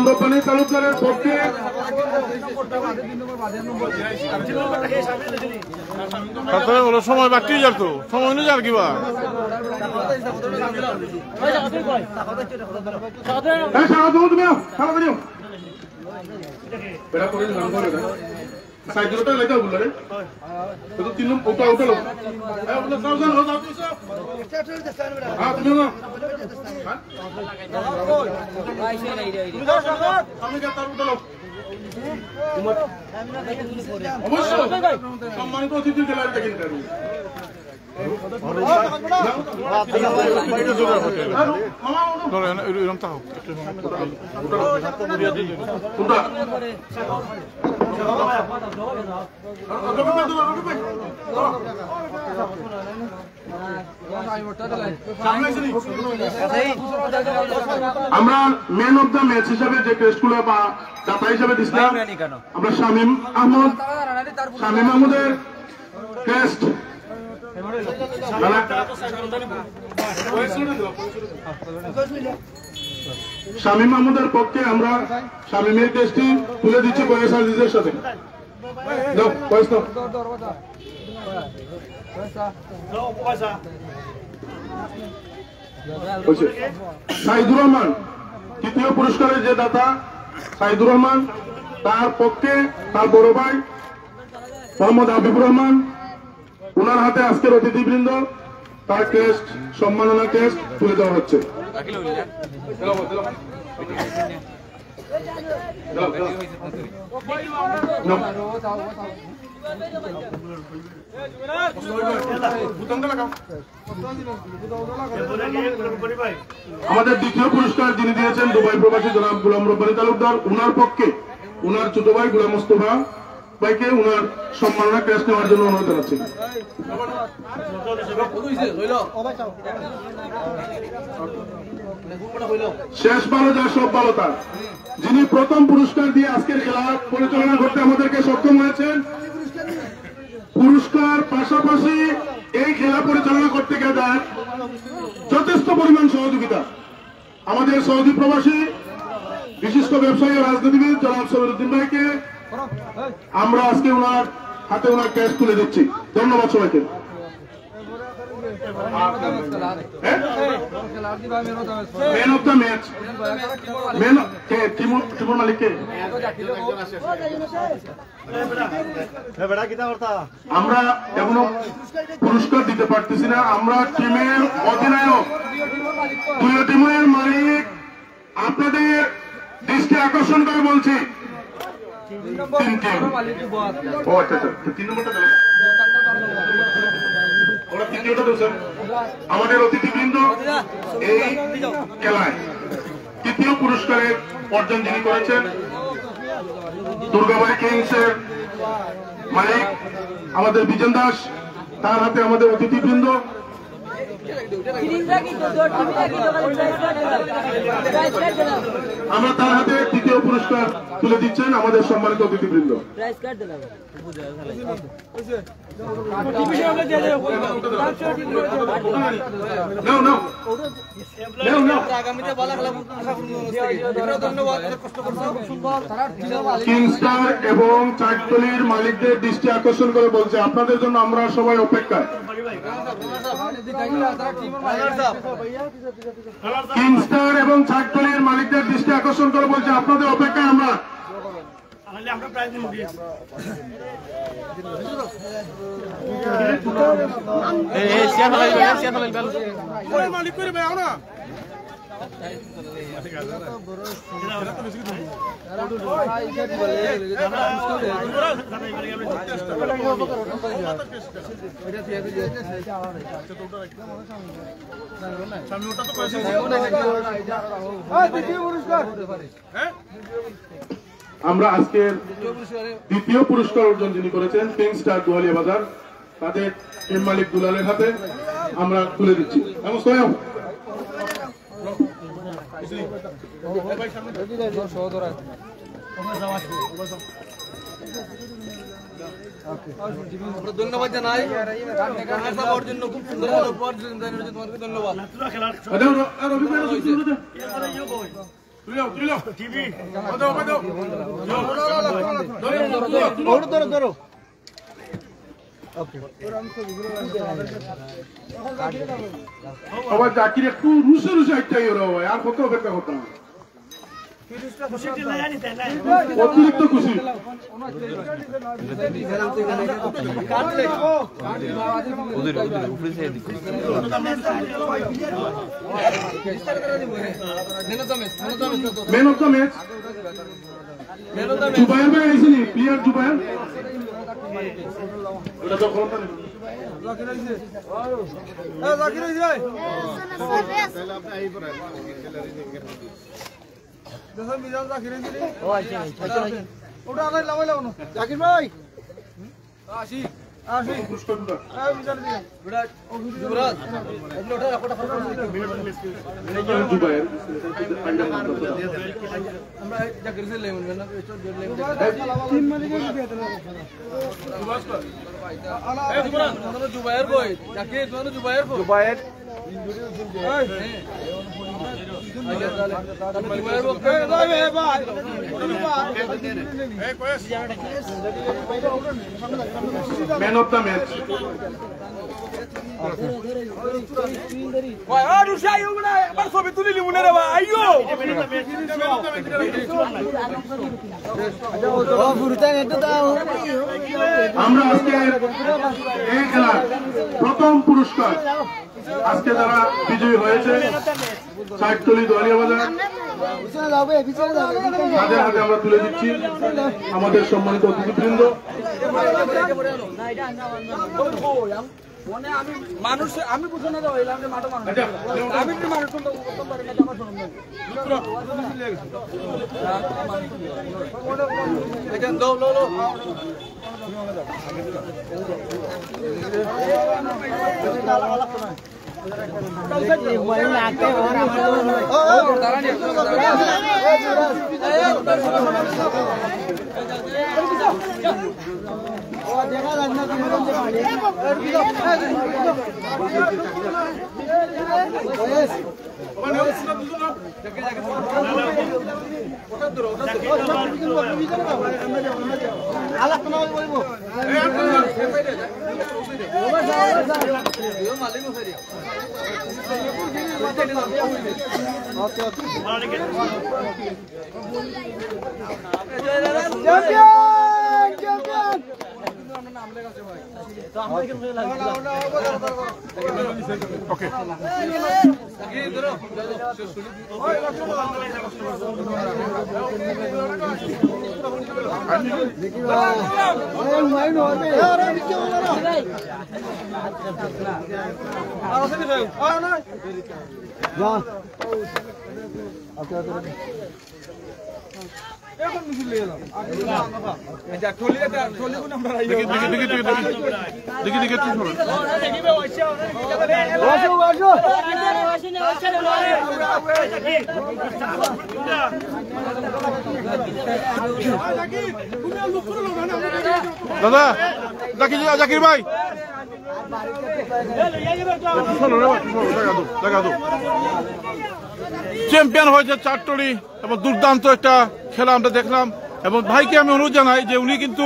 রব্বানী তালুকদারের পক্ষে সময় বাকি যাতো, সময় নেই আর কিবা সাইকেলটা লেখা বললো রে তো তিন ওটা ওটা লোক তুমি না অবশ্যই সম্মানিত অতিথি জেলার থেকে আমরা ম্যান অফ দ্য ম্যাচ হিসাবে যে ক্রেস্টগুলো বা দাতা হিসাবে দিচ্ছিলাম আমরা শামীম আহমদের ক্রেস্ট শামীম আহমদের পক্ষে আমরা শামীমের ক্রেস্টটি তুলে দিচ্ছি পয়সা আজিজের সাথে। সাইদুর রহমান তৃতীয় পুরস্কারের যে দাতা সাইদুর রহমান, তার পক্ষে তার বড় ভাই মোহাম্মদ হাবিবুর রহমান ওনার হাতে আজকের অতিথিবৃন্দ তার ক্রেস্ট, সম্মাননা ক্রেস্ট তুলে দেওয়া হচ্ছে। আমাদের দ্বিতীয় পুরস্কার যিনি দিয়েছেন দুবাই প্রবাসী জনাব গোলাম রব্বানী তালুকদার, উনার পক্ষে উনার ছোট ভাই গোলাম মোস্তফা ভাইকে উনার সম্মাননা ক্রেস্ট নেওয়ার জন্য অনুরোধ জানাচ্ছি। শেষ ভালো যা সব ভালো তার, যিনি প্রথম পুরস্কার দিয়ে আজকের খেলা পরিচালনা করতে আমাদেরকে সক্ষম হয়েছেন। পুরস্কার পাশাপাশি এই খেলা পরিচালনা করতে গিয়ে দেন যথেষ্ট পরিমাণ সহযোগিতা আমাদের সৌদি প্রবাসী বিশিষ্ট ব্যবসায়ী ও রাজনীতিবিদ জনাব সবিরুদ্দিন ভাইকে আমরা আজকে ওনার হাতে ওনার ক্যাশ তুলে দিচ্ছি। ধন্যবাদ সবাইকে। ম্যান অফ দ্য ম্যাচ, টিমুর মালিককে আমরা এখনো পুরস্কার দিতে পারতেছি না। আমরা টিমের অধিনায়ক, দুই টিমের মালিক আপনাদের দৃষ্টি আকর্ষণ করে বলছি, আমাদের অতিথিবৃন্দ এই খেলায় তৃতীয় পুরস্কারের অর্জন যিনি করেছেন দুর্গাবাড়ি কিংসের মালিক আমাদের বিজন দাস, তার হাতে আমাদের অতিথিবৃন্দ আমরা তার হাতে তৃতীয় পুরস্কার তুলে দিচ্ছেন আমাদের সম্মানিত অতিথিবৃন্দ। কিংস্টার এবং চাটতলির মালিকদের দৃষ্টি আকর্ষণ করে বলছে আপনাদের জন্য আমরা সবাই অপেক্ষায়। কিংস্টার এবং চাটতলির মালিকদের দৃষ্টি আকর্ষণ করে বলছে আপনাদের অপেক্ষায় আমরা। আমরা আজকের দ্বিতীয় পুরস্কার অর্জন যিনি করেছেন কিংস্টার দুয়ালিয়া বাজার, তাদের টিম মালিক দুলালের হাতে আমরা তুলে দিচ্ছি। ধন্যবাদ জানাই জন্য, খুব সুন্দর ধন্যবাদ। আবার জাকির একটু রুশে রুশে একটা হয়, আর কত অপেক্ষা করতাম, অতিরিক্ত খুশি। Man of the match Jubayer ভাই আইসিনি, প্লেয়ার জুবায়ের ওটা তো কোনটা জাকির ভাই Jubayer man of the match আমরা আজকে এই খেলার প্রথম পুরস্কার আজকে যারা বিজয়ী হয়েছে চাটতলি দোয়ালিয়া বাজার তাদের হাতে আমরা তুলে দিচ্ছি আমাদের সম্মানিত অতিথিবৃন্দ। আমি বুঝো না আমি মানুষ ওকে দাদা জাকির ভাই চ্যাম্পিয়ন হয়েছে চাটতলি এবং দুর্দান্ত একটা খেলা আমরা দেখলাম এবং ভাইকে আমি অনুরোধ জানাই যে উনি কিন্তু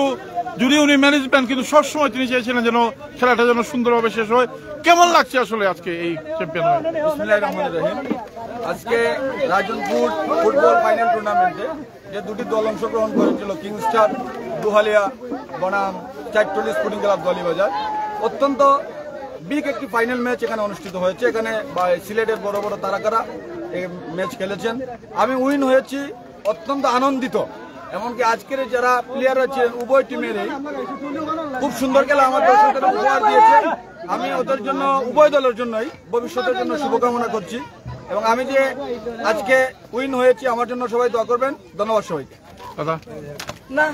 যদি উনি ম্যানেজমেন্ট কিন্তু সবসময় তিনি চেয়েছিলেন যেন খেলাটা যেন সুন্দরভাবে শেষ হয়। কেমন লাগছে আসলে আজকে এই চ্যাম্পিয়ন হয়ে? বিসমিল্লাহির রহমানির রহিম। আজকে রাজনপুর ফুটবল ফাইনাল টুর্নামেন্টে যে দুটি দল অংশগ্রহণ করেছিল কিংস্টার দুহালিয়া বনাম চাটতলি স্পোর্টিং ক্লাব দলিবাজার, অত্যন্ত বিগ একটি ফাইনাল ম্যাচ এখানে অনুষ্ঠিত হয়েছে। এখানে সিলেটের বড় বড় তারকারা এই ম্যাচ খেলেছেন। আমি উইন হয়েছি, অত্যন্ত আনন্দিত। এমনকি আজকের যারা প্লেয়ার আছেন উভয় টিমেরই খুব সুন্দর খেলা আমার দর্শকদের উপহার দিয়েছে। আমি ওদের জন্য উভয় দলের জন্যই ভবিষ্যতের জন্য শুভকামনা করছি এবং আমি যে আজকে উইন হয়েছি আমার জন্য সবাই দোয়া করবেন। ধন্যবাদ সবাইকে। দাদা না